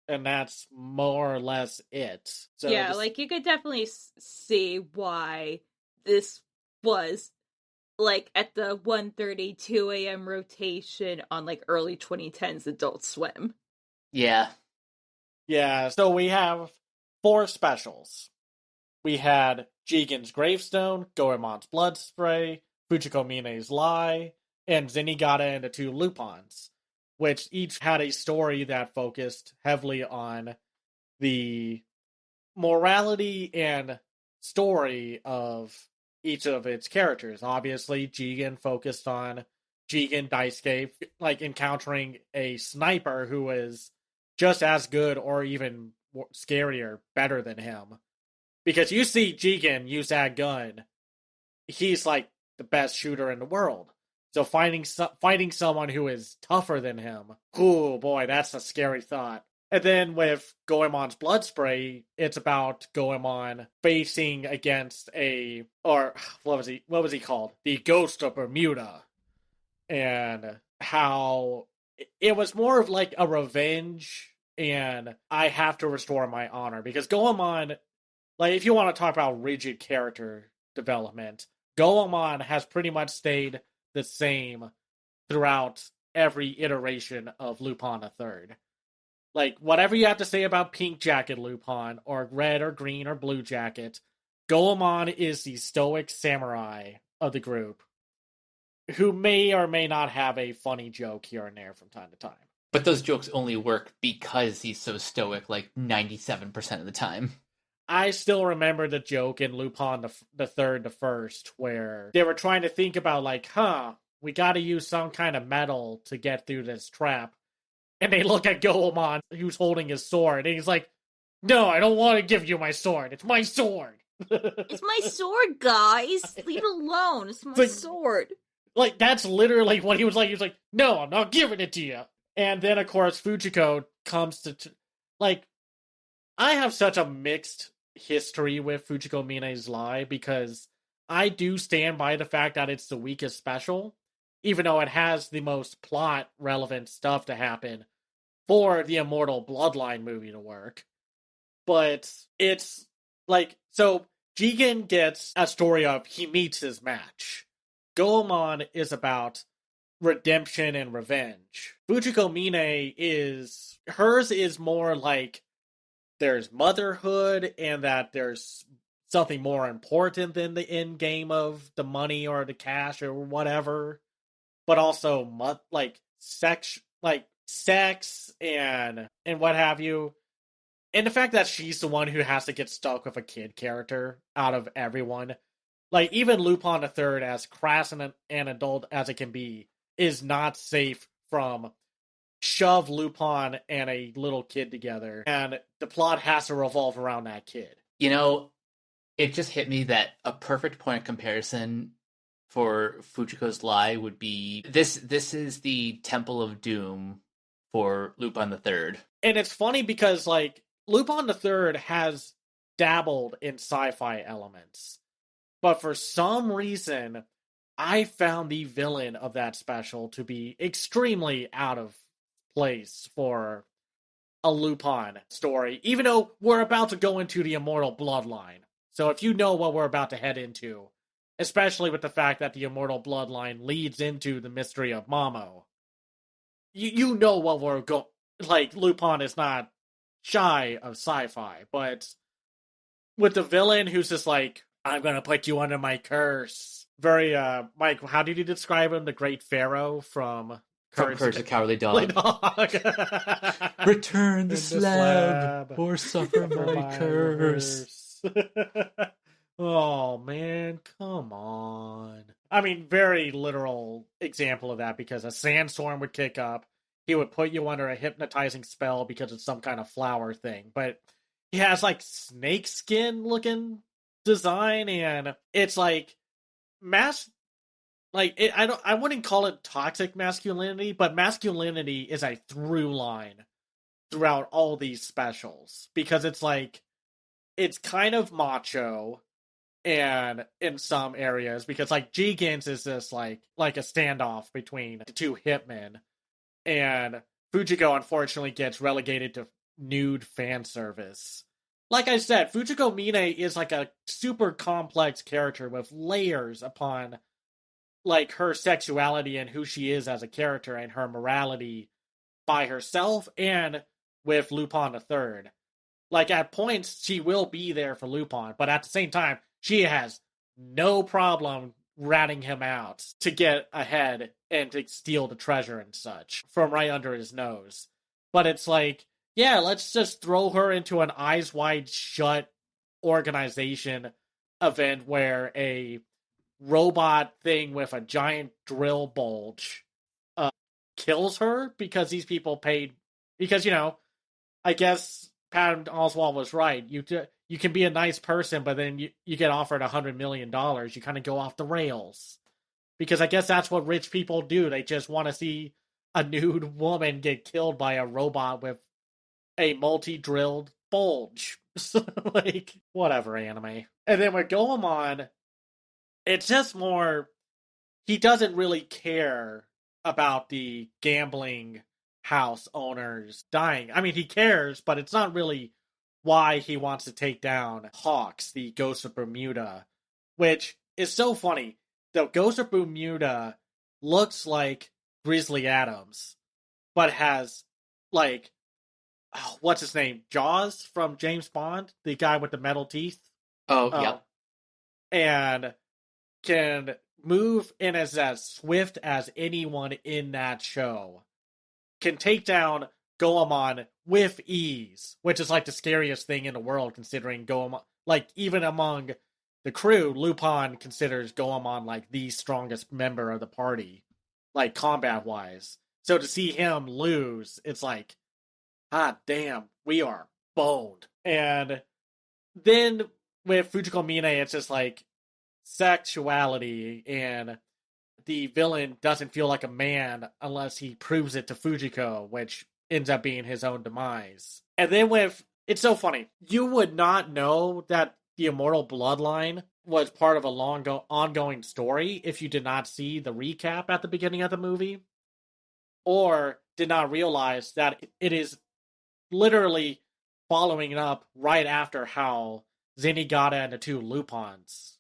A: and that's more or less it. So
C: yeah, like, you could definitely see why this was, like, at the 1:30, 2 a.m. rotation on, like, early 2010s Adult Swim.
B: Yeah.
A: Yeah, so we have 4 specials. We had Jigen's Gravestone, Goemon's Blood Spray, Fujiko Mine's Lie, and Zenigata and the 2 Lupins, which each had a story that focused heavily on the morality and story of each of its characters. Obviously, Jigen focused on Jigen Daisuke, like, encountering a sniper who is just as good or even scarier, better than him. Because you see Jigen use that gun, he's, like, the best shooter in the world. So fighting someone who is tougher than him, oh boy, that's a scary thought. And then with Goemon's Blood Spray, it's about Goemon facing against what was he called? The Ghost of Bermuda. And how it was more of, like, a revenge, and I have to restore my honor. Because Goemon, like, if you want to talk about rigid character development, Goemon has pretty much stayed the same throughout every iteration of Lupin the Third. Like, whatever you have to say about Pink Jacket Lupin, or Red or Green or Blue Jacket, Goemon is the stoic samurai of the group, who may or may not have a funny joke here and there from time to time.
B: But those jokes only work because he's so stoic, like, 97% of the time.
A: I still remember the joke in Lupin the Third, the First, where they were trying to think about, like, we gotta use some kind of metal to get through this trap. And they look at Goemon, who's holding his sword, and he's like, no, I don't want to give you my sword. It's my sword.
C: It's my sword, guys. Leave it alone. It's my sword.
A: Like, that's literally what he was like. He was like, no, I'm not giving it to you. And then, of course, Fujiko comes to, like, I have such a mixed history with Fujiko Mine's Lie, because I do stand by the fact that it's the weakest special, even though it has the most plot-relevant stuff to happen for the Immortal Bloodline movie to work. But it's, like, so Jigen gets a story of he meets his match. Goemon is about redemption and revenge. Fujiko Mine hers is more like there's motherhood, and that there's something more important than the end game of the money or the cash or whatever. But also, like, sex and what have you. And the fact that she's the one who has to get stuck with a kid character out of everyone. Like, even Lupin the IIIrd, as crass and an adult as it can be, is not safe from shove Lupin and a little kid together. And the plot has to revolve around that kid.
B: You know, it just hit me that a perfect point of comparison for Fujiko's Lie would be this is the Temple of Doom for Lupin the IIIrd.
A: And it's funny because, like, Lupin the IIIrd has dabbled in sci-fi elements. But for some reason, I found the villain of that special to be extremely out of place for a Lupin story, even though we're about to go into the Immortal Bloodline. So if you know what we're about to head into, especially with the fact that the Immortal Bloodline leads into the mystery of Mamo, you know what we're going. Like, Lupin is not shy of sci-fi, but with the villain who's just like, I'm gonna put you under my curse. Very, Mike, how did you describe him? The Great Pharaoh from
B: Courage the Cowardly Dog.
A: Dog.
B: Return the slab or suffer my curse.
A: Oh, man, come on. I mean, very literal example of that, because a sandstorm would kick up. He would put you under a hypnotizing spell because it's some kind of flower thing. But he has, like, snake skin looking design, and it's like I wouldn't call it toxic masculinity, but masculinity is a through line throughout all these specials, because it's like, it's kind of macho, and in some areas, because like Jigen's is this like a standoff between the two hitmen, and Fujiko unfortunately gets relegated to nude fan service. Like I said, Fujiko Mine is like a super complex character with layers upon like her sexuality and who she is as a character and her morality by herself and with Lupin the IIIrd. Like, at points, she will be there for Lupin, but at the same time, she has no problem ratting him out to get ahead and to steal the treasure and such from right under his nose. But it's like, yeah, let's just throw her into an eyes wide shut organization event where a robot thing with a giant drill bulge kills her because these people paid. Because, you know, I guess Patton Oswalt was right. You can be a nice person, but then you get offered $100 million. You kind of go off the rails. Because I guess that's what rich people do. They just want to see a nude woman get killed by a robot with a multi-drilled bulge. So, like, whatever, anime. And then with Goemon, it's just more, he doesn't really care about the gambling house owners dying. I mean, he cares, but it's not really why he wants to take down Hawks, the Ghost of Bermuda, which is so funny. The Ghost of Bermuda looks like Grizzly Adams, but has, like, what's his name? Jaws from James Bond? The guy with the metal teeth?
B: Oh, yeah.
A: And can move and is as swift as anyone in that show. Can take down Goemon with ease, which is like the scariest thing in the world, considering Goemon, like, even among the crew, Lupin considers Goemon like the strongest member of the party, like, combat-wise. So to see him lose, it's like, damn, we are boned. And then with Fujiko Mine, it's just like sexuality, and the villain doesn't feel like a man unless he proves it to Fujiko, which ends up being his own demise. And then it's so funny. You would not know that the Immortal Bloodline was part of a long ongoing story if you did not see the recap at the beginning of the movie, or did not realize that it is literally following up right after how Zenigata and the two Lupins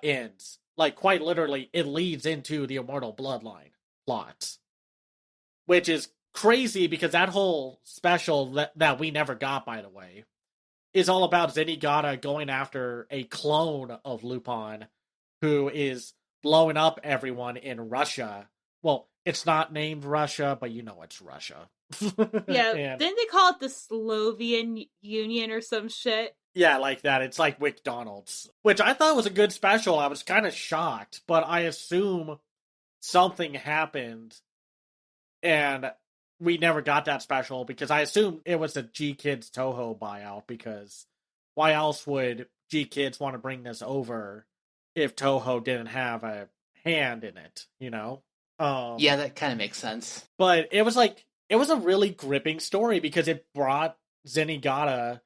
A: ends. Like, quite literally, it leads into the Immortal Bloodline plot. Which is crazy, because that whole special that we never got, by the way, is all about Zenigata going after a clone of Lupin who is blowing up everyone in Russia. Well, it's not named Russia, but you know it's Russia.
C: Yeah,
A: And
C: didn't they call it the Slovenian Union or some shit?
A: yeah, like that. It's like McDonald's, which I thought was a good special. I was kind of shocked, but I assume something happened and we never got that special because I assume it was a G Kids Toho buyout, because why else would G Kids want to bring this over if Toho didn't have a hand in it, you know?
B: Yeah, that kind of makes sense.
A: But it was a really gripping story because it brought Zenigata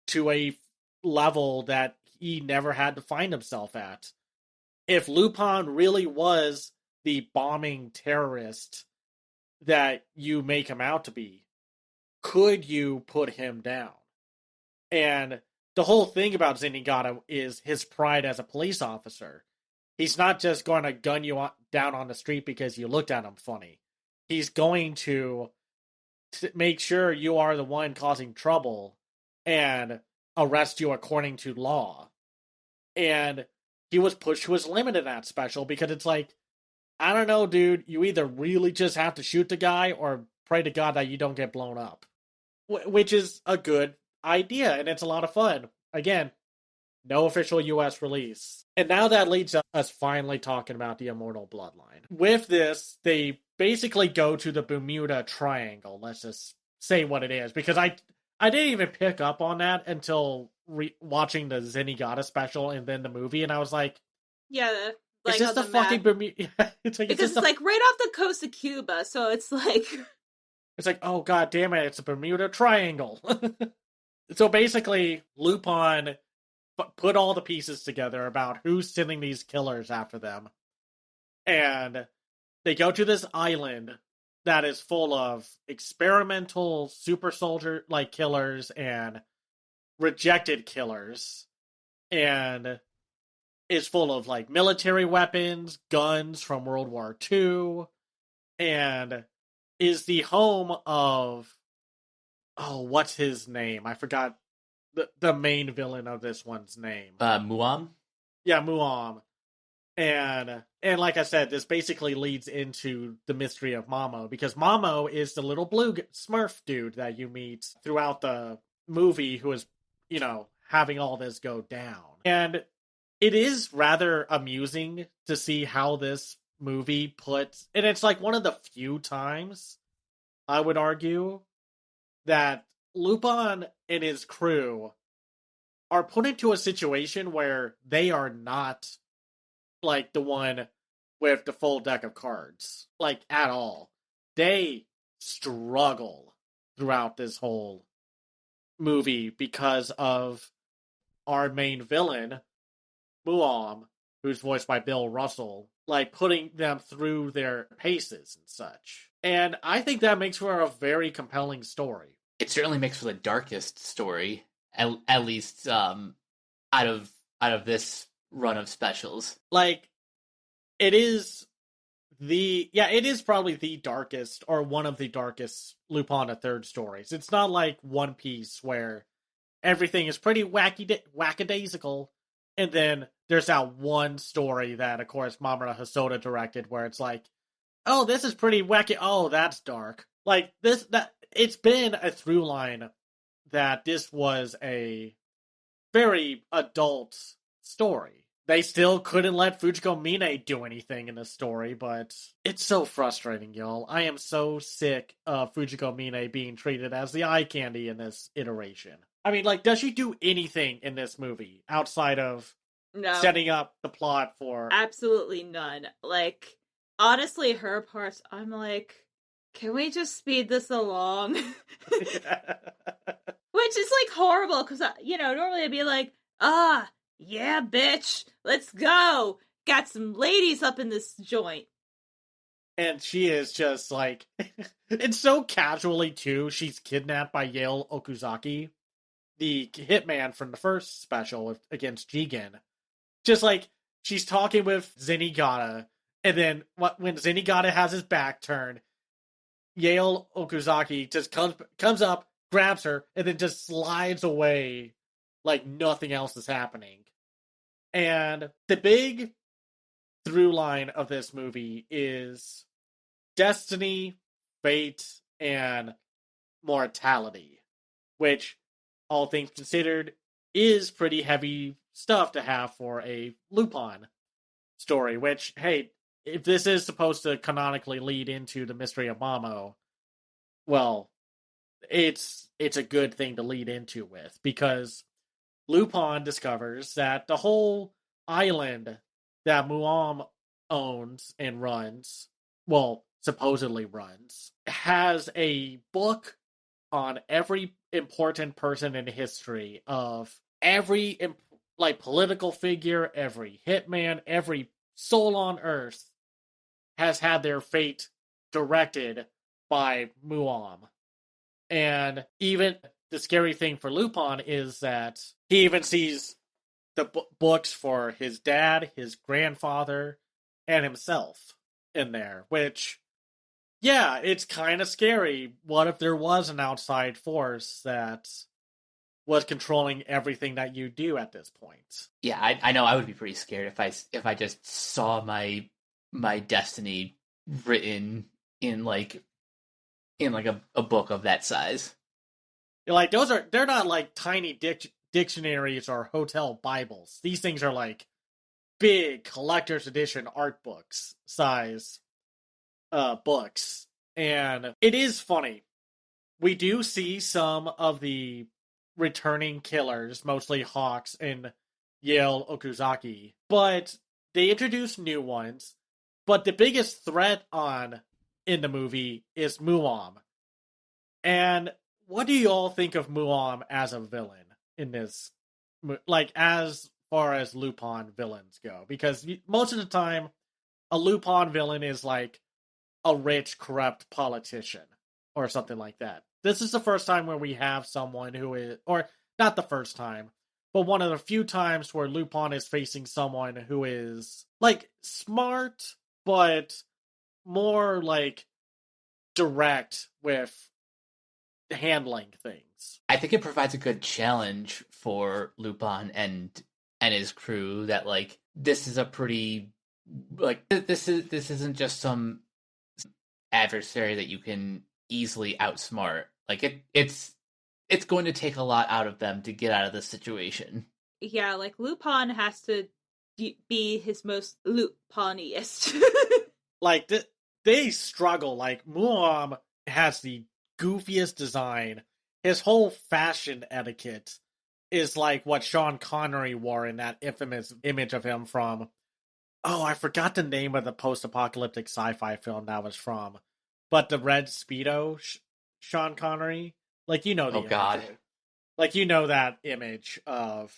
A: to a level that he never had to find himself at. If Lupin really was the bombing terrorist that you make him out to be, could you put him down? And the whole thing about Zenigata is his pride as a police officer. He's not just going to gun you down on the street because you looked at him funny. He's going to make sure you are the one causing trouble and arrest you according to law. And he was pushed to his limit in that special because it's like, I don't know, dude, you either really just have to shoot the guy or pray to God that you don't get blown up. Which is a good idea, and it's a lot of fun. Again, no official US release. And now that leads to us finally talking about the Immortal Bloodline. With this, they basically go to the Bermuda Triangle. Let's just say what it is, because I didn't even pick up on that until watching the Zenigata special and then the movie, and I was like,
C: yeah, like
A: is this the fucking Bermuda? It's like,
C: because it's like right off the coast of Cuba, so it's like
A: it's like, oh god damn it, it's a Bermuda Triangle. So basically, Lupin put all the pieces together about who's sending these killers after them. And they go to this island that is full of experimental super soldier like killers and rejected killers. And is full of like military weapons, guns from World War II, and is the home of, oh, what's his name? I forgot the main villain of this one's name.
B: Muam?
A: Yeah, Muam. And like I said, this basically leads into the mystery of Mamo, because Mamo is the little blue Smurf dude that you meet throughout the movie who is, you know, having all this go down. And it is rather amusing to see how this movie puts, and it's like one of the few times, I would argue, that Lupin and his crew are put into a situation where they are not like the one with the full deck of cards, like at all. They struggle throughout this whole movie because of our main villain, Muam, who's voiced by Bill Russell, like putting them through their paces and such. And I think that makes for a very compelling story.
B: It certainly makes for the darkest story, at least out of this run of specials.
A: Like, it is probably the darkest, or one of the darkest Lupin the IIIrd stories. It's not like One Piece where everything is pretty wackadaisical, and then there's that one story that, of course, Mamoru Hosoda directed where it's like, oh, this is pretty wacky. Oh, that's dark. Like, it's been a through line that this was a very adult story. They still couldn't let Fujiko Mine do anything in the story, but it's so frustrating, y'all. I am so sick of Fujiko Mine being treated as the eye candy in this iteration. I mean, like, does she do anything in this movie outside of setting up the plot for...
C: Absolutely none. Like, honestly, her parts, I'm like, can we just speed this along? Which is, like, horrible, because, normally I'd be like, yeah, bitch, let's go. Got some ladies up in this joint.
A: And she is just, like, it's so casually, too. She's kidnapped by Yale Okuzaki, the hitman from the first special against Jigen. Just, like, she's talking with Zenigata, and then when Zenigata has his back turned, Yale Okuzaki just comes up, grabs her, and then just slides away like nothing else is happening. And the big through line of this movie is destiny, fate, and mortality, which, all things considered, is pretty heavy stuff to have for a Lupin story, which, hey, if this is supposed to canonically lead into the Mystery of Mamo, well, it's a good thing to lead into with, because Lupin discovers that the whole island that Muam owns and runs, well, supposedly runs, has a book on every important person in history of every political figure, every hitman, every soul on earth has had their fate directed by Muam. And even the scary thing for Lupin is that he even sees the books for his dad, his grandfather, and himself in there, which, yeah, it's kind of scary. What if there was an outside force that was controlling everything that you do at this point?
B: Yeah, I know I would be pretty scared if I just saw my destiny written in a book of that size.
A: Like, they're not like tiny dictionaries or hotel Bibles. These things are like big collector's edition art books size books. And it is funny. We do see some of the returning killers, mostly Hawks and Yale Okuzaki, but they introduce new ones. But the biggest threat in the movie is Muam. And what do you all think of Muam as a villain in this? Like, as far as Lupin villains go? Because most of the time, a Lupin villain is like a rich, corrupt politician or something like that. This is the first time where we have someone who is, or not the first time, but one of the few times where Lupin is facing someone who is, like, smart, but more, like, direct with handling things.
B: I think it provides a good challenge for Lupin and his crew that, like, this is a pretty, like, this isn't just some adversary that you can easily outsmart. Like, it's going to take a lot out of them to get out of this situation.
C: Yeah, like, Lupin has to be his most Lupiniest.
A: Like, they struggle. Like, Muam has the goofiest design. His whole fashion etiquette is like what Sean Connery wore in that infamous image of him from, oh, I forgot the name of the post-apocalyptic sci-fi film that was from, but the red Speedo, Sean Connery, like, you know the image.
B: God.
A: Like, you know that image of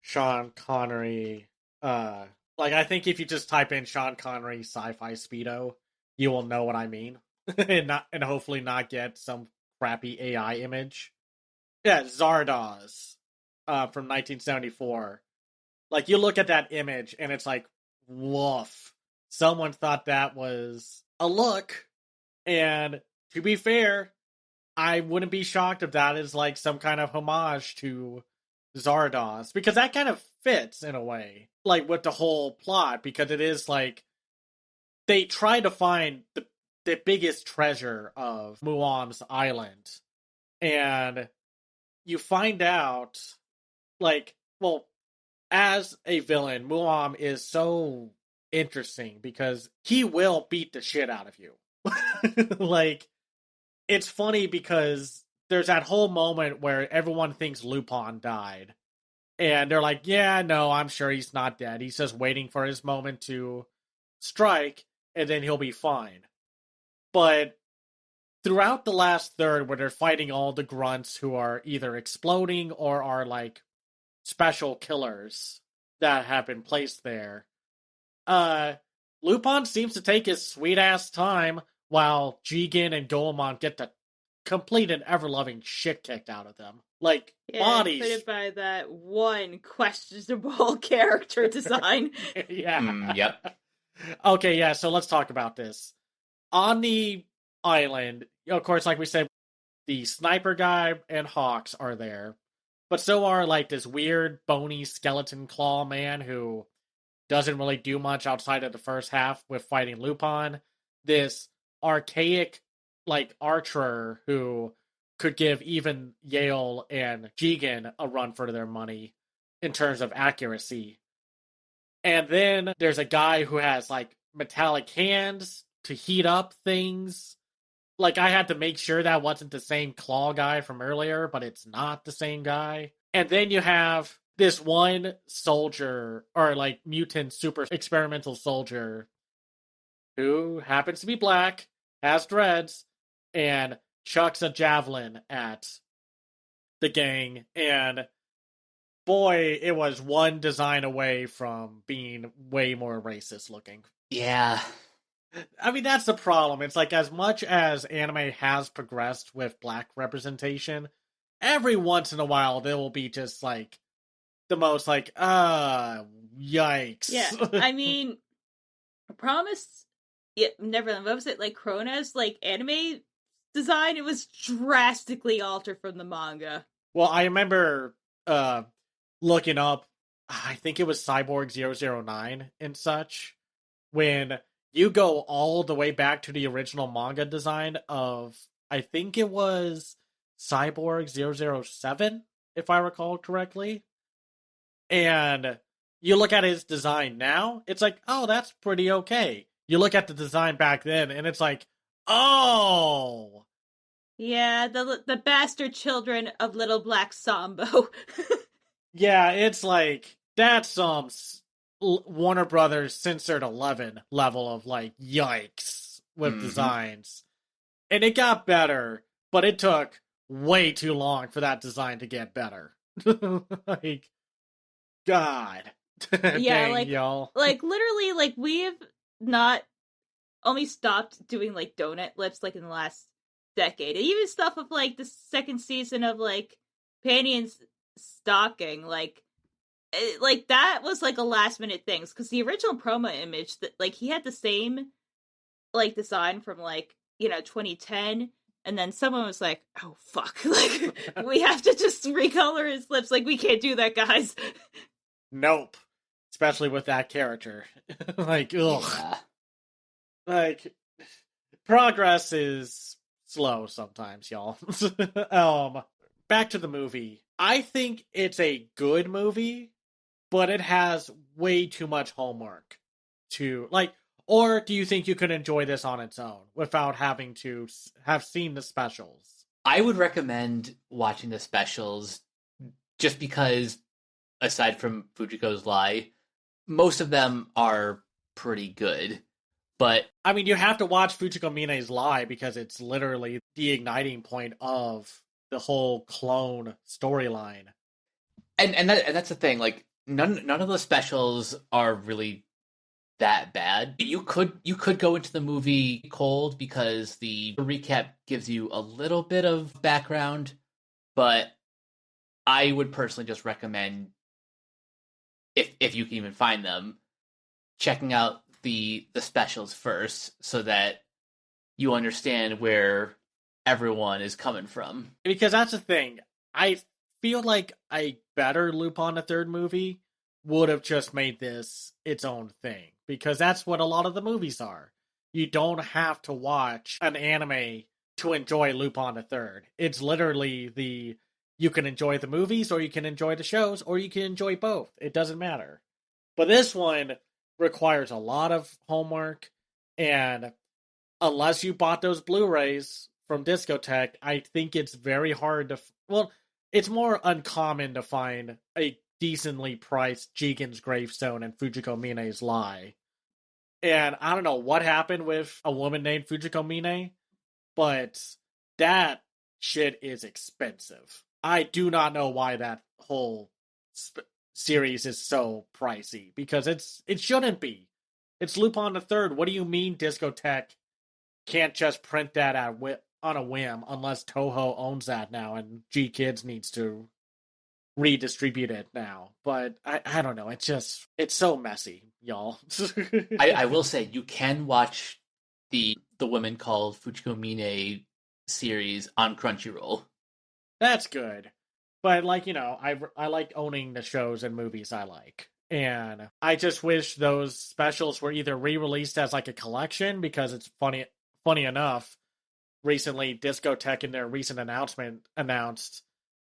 A: Sean Connery, like, I think if you just type in Sean Connery sci-fi Speedo, you will know what I mean. and hopefully not get some crappy AI image. Yeah, Zardoz from 1974. Like, you look at that image and it's like, woof. Someone thought that was a look. And to be fair, I wouldn't be shocked if that is like some kind of homage to Zardoz, because that kind of fits in a way, like, with the whole plot, because it is like they try to find the biggest treasure of Muam's island, and you find out, like, well, as a villain, Muam is so interesting because he will beat the shit out of you. Like, it's funny because there's that whole moment where everyone thinks Lupin died. And they're like, yeah, no, I'm sure he's not dead. He's just waiting for his moment to strike, and then he'll be fine. But throughout the last third, where they're fighting all the grunts who are either exploding or are, like, special killers that have been placed there, Lupin seems to take his sweet-ass time while Jigen and Goemon get the complete and ever-loving shit kicked out of them. Like, bodies.
C: Put it by that one questionable character design.
A: Yeah.
B: Yep.
A: Okay, yeah, so let's talk about this. On the island, of course, like we said, the sniper guy and Hawks are there. But so are, like, this weird, bony skeleton claw man who doesn't really do much outside of the first half with fighting Lupin. This archaic, like, archer who could give even Yale and Jigen a run for their money in terms of accuracy. And then there's a guy who has, like, metallic hands to heat up things. Like, I had to make sure that wasn't the same claw guy from earlier, but it's not the same guy. And then you have this one soldier, or, like, mutant super experimental soldier, who happens to be black, has dreads, and chucks a javelin at the gang. And boy, it was one design away from being way more racist looking.
B: Yeah.
A: I mean, that's the problem. It's like, as much as anime has progressed with black representation, every once in a while there will be just, like, the most, like, yikes.
C: Yeah, I mean, Promise, Neverland, what was it, like, Krona's, like, anime design? It was drastically altered from the manga.
A: Well, I remember looking up, I think it was Cyborg 009 and such, when you go all the way back to the original manga design of, I think it was Cyborg 007, if I recall correctly. And you look at his design now, it's like, oh, that's pretty okay. You look at the design back then, and it's like, oh!
C: Yeah, the bastard children of Little Black Sambo.
A: Yeah, it's like, that's some Warner Brothers Censored 11 level of, like, yikes with designs. And it got better, but it took way too long for that design to get better. Like, God.
C: Yeah,
A: dang,
C: like,
A: y'all.
C: Like, literally, like, we've not only stopped doing, like, donut lips, like, in the last decade. And even stuff of, like, the second season of, like, Panty and Stocking, like, that was, like, a last-minute thing. Because the original promo image, that, like, he had the same, like, design from, like, 2010, and then someone was like, oh, fuck, like, we have to just recolor his lips, like, we can't do that, guys.
A: Nope. Especially with that character. Like, ugh.
B: Yeah.
A: Like, progress is slow sometimes, y'all. Back to the movie. I think it's a good movie, but it has way too much homework to, like, or do you think you could enjoy this on its own without having to have seen the specials?
B: I would recommend watching the specials just because, aside from Fujiko's Lie, most of them are pretty good. But
A: I mean, you have to watch Fujiko Mine's Lie because it's literally the igniting point of the whole clone storyline.
B: And that's the thing, like, none of the specials are really that bad. You could go into the movie cold because the recap gives you a little bit of background, but I would personally just recommend, if you can even find them, checking out the specials first so that you understand where everyone is coming from.
A: Because that's the thing. I feel like a better Lupin the IIIrd movie would have just made this its own thing. Because that's what a lot of the movies are. You don't have to watch an anime to enjoy Lupin the IIIrd. It's literally you can enjoy the movies, or you can enjoy the shows, or you can enjoy both. It doesn't matter. But this one requires a lot of homework, and unless you bought those Blu-rays from Discotek, I think it's very hard to... Well, it's more uncommon to find a decently priced Jigen's Gravestone and Fujiko Mine's Lie. And I don't know what happened with a woman named Fujiko Mine, but that shit is expensive. I do not know why that whole series is so pricey, because it shouldn't be. It's Lupin the IIIrd. What do you mean Discotek can't just print that on a whim, unless Toho owns that now and G Kids needs to redistribute it now? But I don't know. It's so messy, y'all.
B: I will say, you can watch the Women Called Fujiko Mine series on Crunchyroll.
A: That's good. But, like, I like owning the shows and movies I like. And I just wish those specials were either re-released as, like, a collection, because it's funny enough, recently Discotech in their recent announcement announced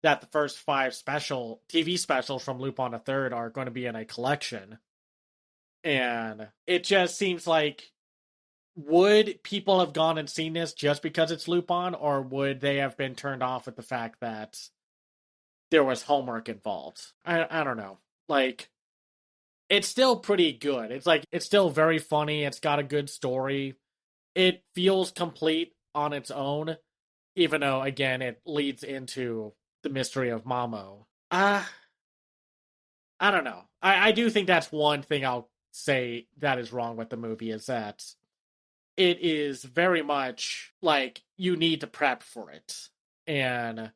A: that the first 5 TV specials from Lupin the IIIrd are going to be in a collection. And it just seems like, would people have gone and seen this just because it's Lupin, or would they have been turned off with the fact that there was homework involved? I don't know. Like, it's still pretty good. It's still very funny. It's got a good story. It feels complete on its own, even though, again, it leads into the mystery of Mamo. I don't know. I do think that's one thing I'll say that is wrong with the movie, is that it is very much like you need to prep for it. And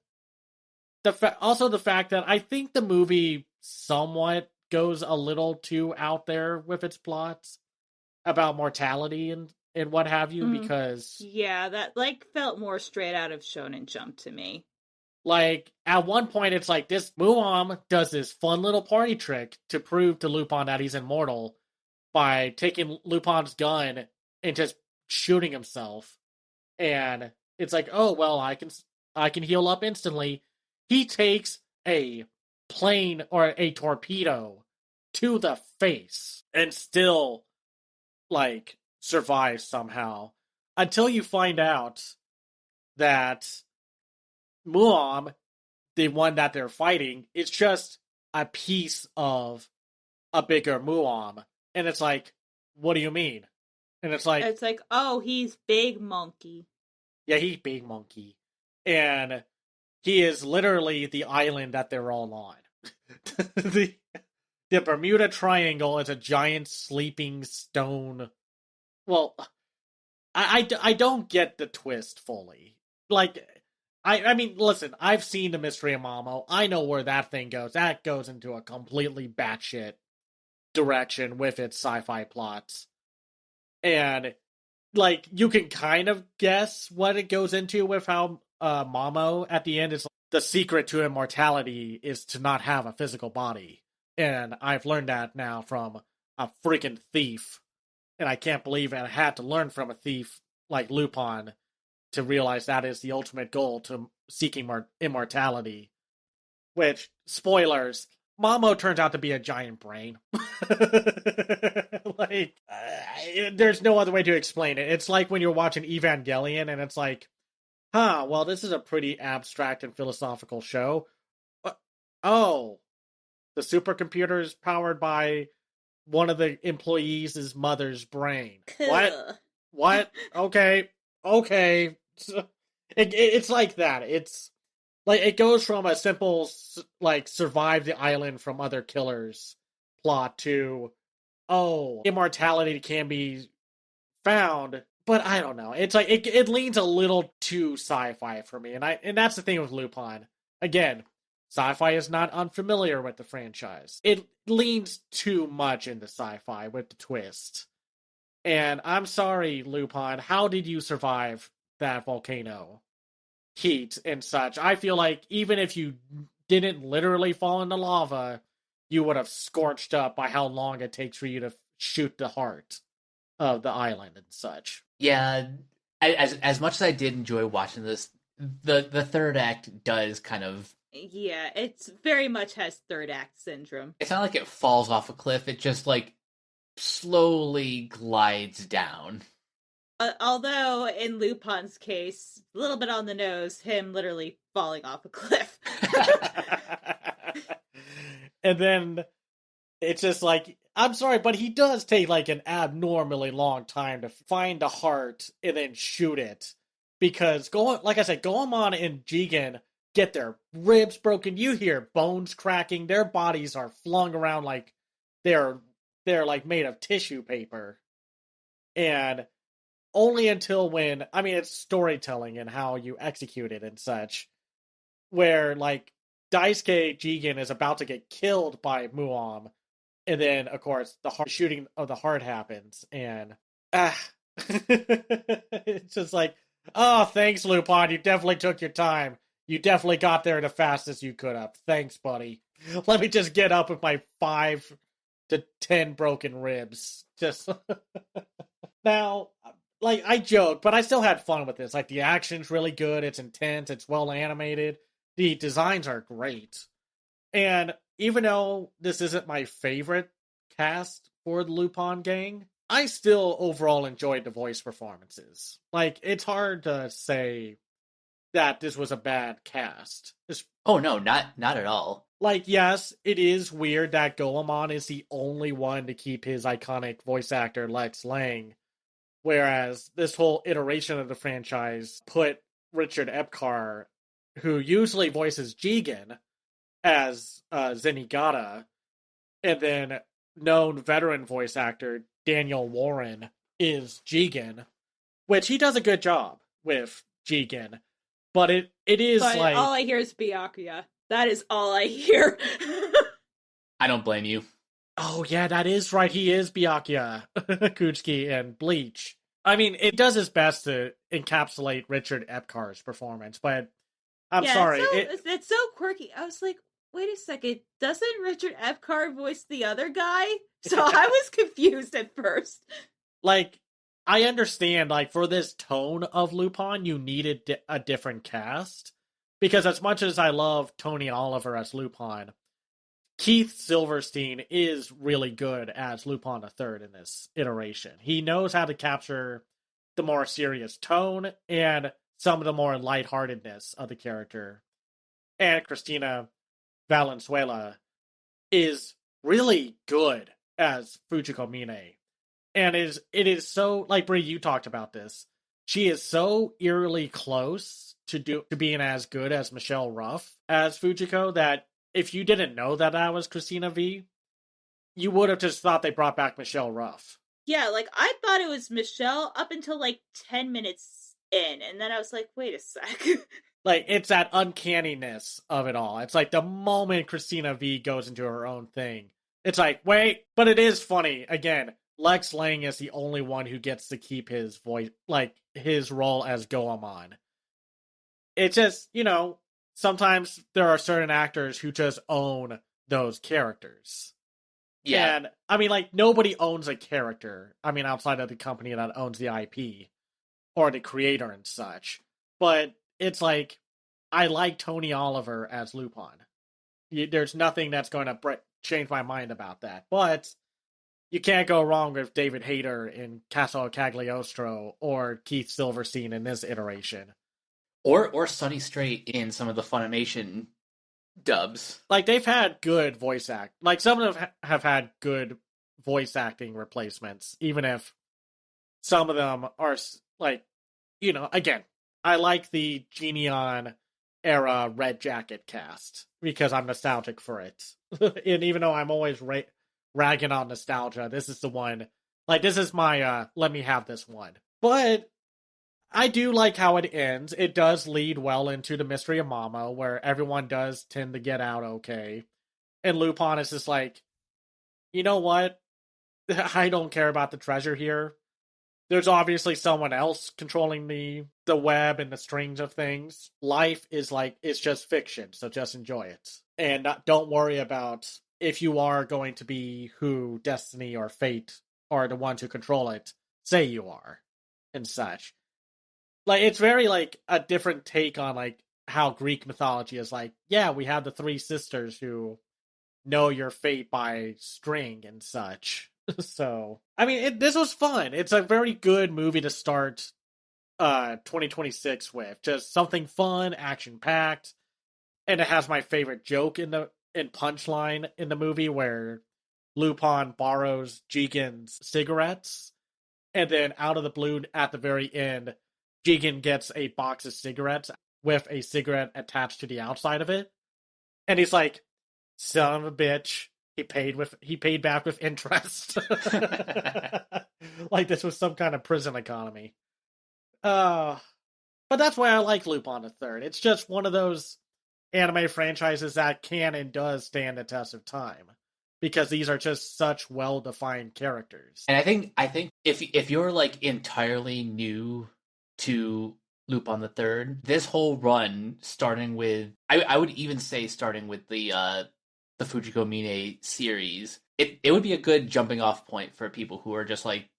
A: also the fact that I think the movie somewhat goes a little too out there with its plots about mortality and what have you, because
C: yeah, that like felt more straight out of Shonen Jump to me.
A: Like, at one point, it's like this Muam does this fun little party trick to prove to Lupin that he's immortal by taking Lupin's gun and just shooting himself. And it's like, oh, well, I can heal up instantly. He takes a plane or a torpedo to the face and still, like, survives somehow. Until you find out that Muam, the one that they're fighting, is just a piece of a bigger Muam. And it's like, what do you mean? And it's like,
C: oh, he's Big Monkey.
A: Yeah, he's Big Monkey. And he is literally the island that they're all on. the Bermuda Triangle is a giant sleeping stone. Well, I don't get the twist fully. Like, I mean, listen, I've seen The Mystery of Mamo. I know where that thing goes. That goes into a completely batshit direction with its sci-fi plots. And, like, you can kind of guess what it goes into with how Mamo, at the end, is the secret to immortality is to not have a physical body. And I've learned that now from a freaking thief. And I can't believe I had to learn from a thief like Lupin to realize that is the ultimate goal, to seeking immortality. Which, spoilers, Mamo turns out to be a giant brain. Like, there's no other way to explain it. It's like when you're watching Evangelion and it's like, well, this is a pretty abstract and philosophical show. Oh, the supercomputer is powered by one of the employees' mother's brain. What? Okay. It's like that. It's like, it goes from a simple, like, survive the island from other killers plot to, oh, immortality can be found. But I don't know. It's like, it leans a little too sci-fi for me. And that's the thing with Lupin. Again, sci-fi is not unfamiliar with the franchise. It leans too much into sci-fi with the twist. And I'm sorry, Lupin, how did you survive that volcano heat and such? I feel like even if you didn't literally fall into lava, you would have scorched up by how long it takes for you to shoot the heart of the island and such.
B: Yeah, as much as I did enjoy watching this, the third act does kind of...
C: Yeah, it's very much has third act syndrome.
B: It's not like it falls off a cliff, it just, like, slowly glides down.
C: Although, in Lupin's case, a little bit on the nose, him literally falling off a cliff.
A: And then it's just like, I'm sorry, but he does take like an abnormally long time to find a heart and then shoot it. Because, like I said, Goemon and Jigen get their ribs broken. You hear bones cracking. Their bodies are flung around like they're like made of tissue paper. And only until when, I mean, it's storytelling and how you execute it and such, where, like, Daisuke Jigen is about to get killed by Muam, and then, of course, the shooting of the heart happens, and, it's just like, oh, thanks, Lupin, you definitely took your time. You definitely got there the fastest you could have. Thanks, buddy. Let me just get up with my 5 to 10 broken ribs. Just... Now, like, I joke, but I still had fun with this. Like, the action's really good, it's intense, it's well animated, the designs are great. And even though this isn't my favorite cast for the Lupin gang, I still overall enjoyed the voice performances. Like, it's hard to say that this was a bad cast.
B: Oh no, not at all.
A: Like, yes, it is weird that Goemon is the only one to keep his iconic voice actor Lex Lang, whereas this whole iteration of the franchise put Richard Epcar, who usually voices Jigen, as Zenigata, and then known veteran voice actor Daniel Warren is Jigen, which he does a good job with Jigen, but it is
C: but
A: like
C: all I hear is Byakuya. That is all I hear.
B: I don't blame you.
A: Oh yeah, that is right. He is Byakuya Kuchiki and Bleach. I mean, it does its best to encapsulate Richard Epcar's performance, but I'm sorry.
C: It's so quirky. I was like, wait a second, doesn't Richard Epcar voice the other guy? So I was confused at first.
A: Like, I understand, like, for this tone of Lupin, you needed a different cast. Because as much as I love Tony Oliver as Lupin, Keith Silverstein is really good as Lupin III in this iteration. He knows how to capture the more serious tone and some of the more lightheartedness of the character. And Christina Valenzuela is really good as Fujiko Mine. And it is so, like, Brie, you talked about this. She is so eerily close to being as good as Michelle Ruff as Fujiko that if you didn't know that was Christina V, you would have just thought they brought back Michelle Ruff.
C: Yeah, like, I thought it was Michelle up until, like, 10 minutes in, and then I was like, wait a sec.
A: Like, it's that uncanniness of it all. It's like the moment Christina V goes into her own thing, it's like, wait, but it is funny. Again, Lex Lang is the only one who gets to keep his voice, like, his role as Goemon. It's just, sometimes there are certain actors who just own those characters.
B: Yeah.
A: And, I mean, like, nobody owns a character. I mean, outside of the company that owns the IP. Or the creator and such. But it's like, I like Tony Oliver as Lupin. There's nothing that's going to change my mind about that. But you can't go wrong with David Hayter in Castle Cagliostro or Keith Silverstein in this iteration.
B: Or Sonny Strait in some of the Funimation dubs.
A: Like, they've had good voice act. Like, some of them have had good voice acting replacements, even if some of them are, like, again, I like the Genion era Red Jacket cast because I'm nostalgic for it. And even though I'm always ragging on nostalgia, this is the one, like, this is my, let me have this one. But I do like how it ends. It does lead well into the Mystery of Mama, where everyone does tend to get out okay. And Lupin is just like, you know what? I don't care about the treasure here. There's obviously someone else controlling the web and the strings of things. Life is like, it's just fiction, so just enjoy it. And don't worry about if you are going to be who destiny or fate are the ones who control it, say you are, and such. Like, it's very, like, a different take on, like, how Greek mythology is like, yeah, we have the three sisters who know your fate by string and such. So, I mean, this was fun. It's a very good movie to start 2026 with. Just something fun, action-packed, and it has my favorite joke in punchline in the movie where Lupin borrows Jigen's cigarettes, and then out of the blue at the very end, Jigen gets a box of cigarettes with a cigarette attached to the outside of it. And he's like, son of a bitch, he paid back with interest. Like this was some kind of prison economy. But that's why I like Lupin the IIIrd. It's just one of those anime franchises that can and does stand the test of time. Because these are just such well-defined characters.
B: And I think if you're like entirely new to Lupin the IIIrd, this whole run, starting with I would even say starting with the Fujiko Mine series, it would be a good jumping off point for people who are just like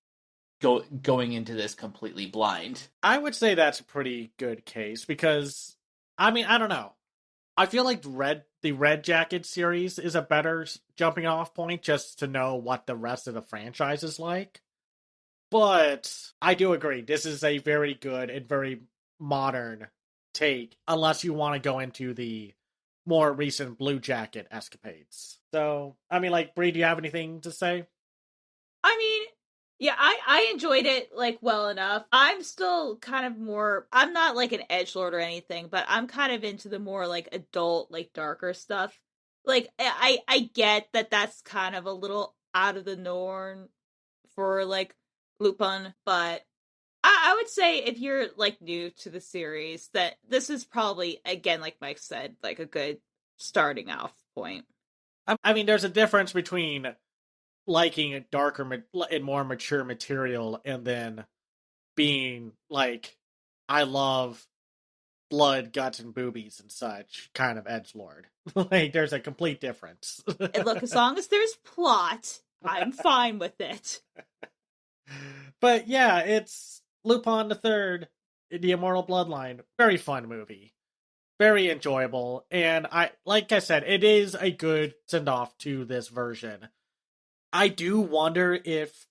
B: going into this completely blind.
A: I would say that's a pretty good case because, I mean, I don't know. I feel like the Red Jacket series is a better jumping off point just to know what the rest of the franchise is like. But I do agree. This is a very good and very modern take, unless you want to go into the more recent Blue Jacket escapades. So, I mean, like, Bree, do you have anything to say?
C: I mean, yeah, I enjoyed it, like, well enough. I'm still kind of more, I'm not, like, an edgelord or anything, but I'm kind of into the more, like, adult, like, darker stuff. Like, I get that that's kind of a little out of the norm for, like, Lupin, but I would say if you're, like, new to the series, that this is probably, again, like Mike said, like, a good starting off point.
A: I mean, there's a difference between liking a darker and more mature material and then being like, I love blood, guts, and boobies and such kind of edgelord. Like, there's a complete difference.
C: And look, as long as there's plot, I'm fine with it.
A: But yeah, it's Lupin the IIIrd, the Immortal Bloodline. Very fun movie. Very enjoyable. And like I said, it is a good send-off to this version. I do wonder if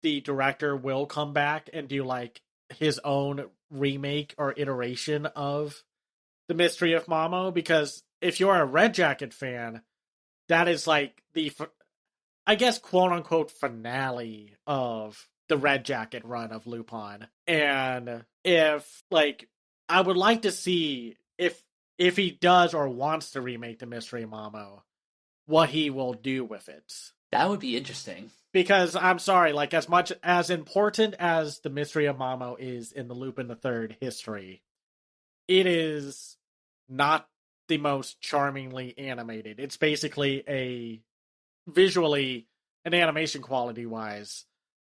A: the director will come back and do like his own remake or iteration of The Mystery of Mamo, because if you're a Red Jacket fan, that is like the, I guess, quote unquote finale of the Red Jacket run of Lupin. And if, like, I would like to see if he does or wants to remake The Mystery of Mamo, what he will do with it.
B: That would be interesting.
A: Because I'm sorry, like, as much as important as The Mystery of Mamo is in the Lupin the IIIrd history, it is not the most charmingly animated. It's basically visually and animation quality wise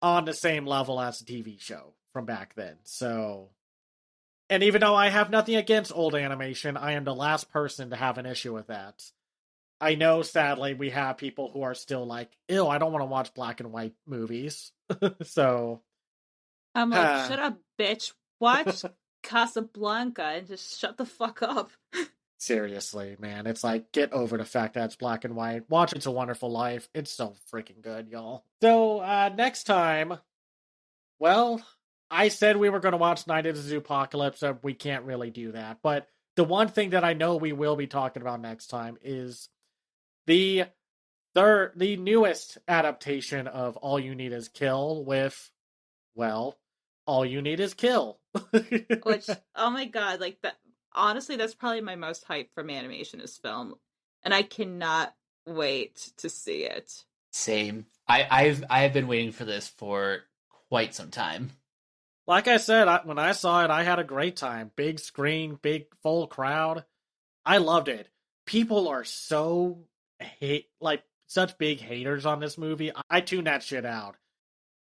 A: on the same level as a TV show from back then. So, and even though I have nothing against old animation, I am the last person to have an issue with that. I know, sadly, we have people who are still like, ew, I don't want to watch black and white movies. So,
C: I'm like, shut up, bitch. Watch Casablanca and just shut the fuck up.
A: Seriously, man. It's like, get over the fact that it's black and white. Watch It's a Wonderful Life. It's so freaking good, y'all. So, next time, well, I said we were going to watch Night of the Zoopocalypse, so we can't really do that. But the one thing that I know we will be talking about next time is the newest adaptation of All You Need Is Kill with, well, All You Need Is Kill.
C: Which, oh my god, like, that, honestly, that's probably my most hype from animation is film. And I cannot wait to see it.
B: Same. I've been waiting for this for quite some time.
A: Like I said, when I saw it, I had a great time. Big screen, big full crowd. I loved it. People are so such big haters on this movie. I tune that shit out.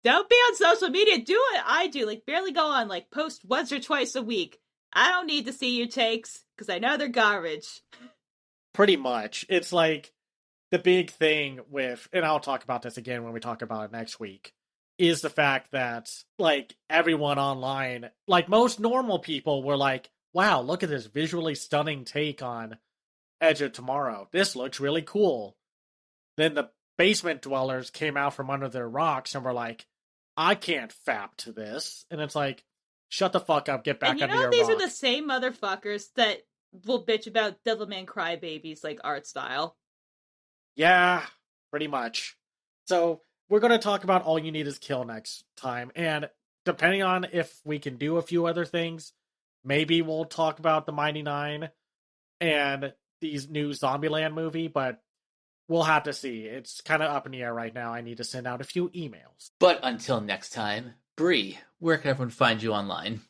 C: Don't be on social media. Do what I do. Like, barely go on, like, post once or twice a week. I don't need to see your takes, because I know they're garbage.
A: Pretty much. It's like the big thing with, and I'll talk about this again when we talk about it next week, is the fact that, like, everyone online, like, most normal people were like, wow, look at this visually stunning take on Edge of Tomorrow. This looks really cool. Then the basement dwellers came out from under their rocks and were like, I can't fap to this. And it's like, shut the fuck up, get back under your rock.
C: And you know these are the same motherfuckers that will bitch about Devilman Crybabies, like, art style.
A: Yeah, pretty much. So, we're going to talk about All You Need Is Kill next time. And depending on if we can do a few other things, maybe we'll talk about the Mighty Nine and these new Zombieland movie, but we'll have to see. It's kind of up in the air right now. I need to send out a few emails.
B: But until next time, Bree, where can everyone find you online?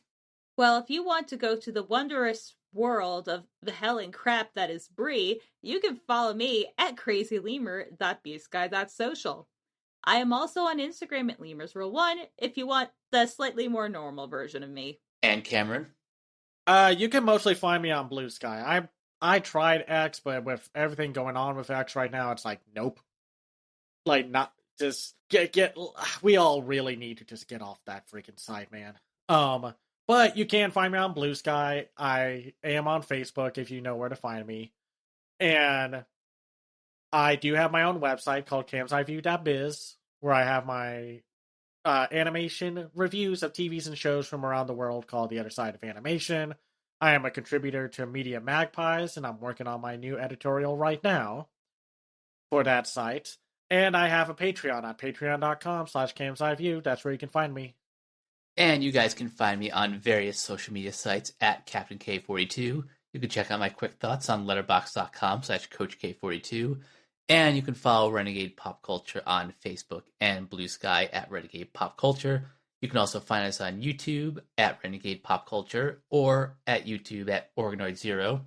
C: Well, if you want to go to the wondrous world of the hell and crap that is Bree, you can follow me at crazylemur.bsky.social. I am also on Instagram at lemurs1 if you want the slightly more normal version of me.
B: And Cameron?
A: You can mostly find me on Blue Sky. I tried X, but with everything going on with X right now, it's like, nope. Like, not just get. We all really need to just get off that freaking site, man. But you can find me on Blue Sky. I am on Facebook if you know where to find me, and I do have my own website called camsideview.biz, where I have my animation reviews of TVs and shows from around the world called The Other Side of Animation. I am a contributor to Media Magpies, and I'm working on my new editorial right now for that site. And I have a Patreon at patreon.com/camsideview. That's where you can find me.
B: And you guys can find me on various social media sites at Captain K42. You can check out my quick thoughts on letterboxd.com/CoachK42. And you can follow Renegade Pop Culture on Facebook and Blue Sky at Renegade Pop Culture. You can also find us on YouTube at Renegade Pop Culture or at YouTube at Organoid Zero. You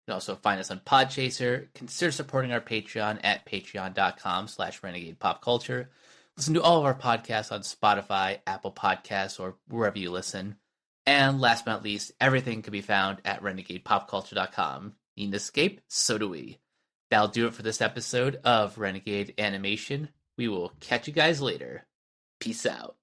B: can also find us on Podchaser. Consider supporting our Patreon at patreon.com/Renegade Pop Culture. Listen to all of our podcasts on Spotify, Apple Podcasts, or wherever you listen. And last but not least, everything can be found at renegadepopculture.com. Need an escape? So do we. That'll do it for this episode of Renegade Animation. We will catch you guys later. Peace out.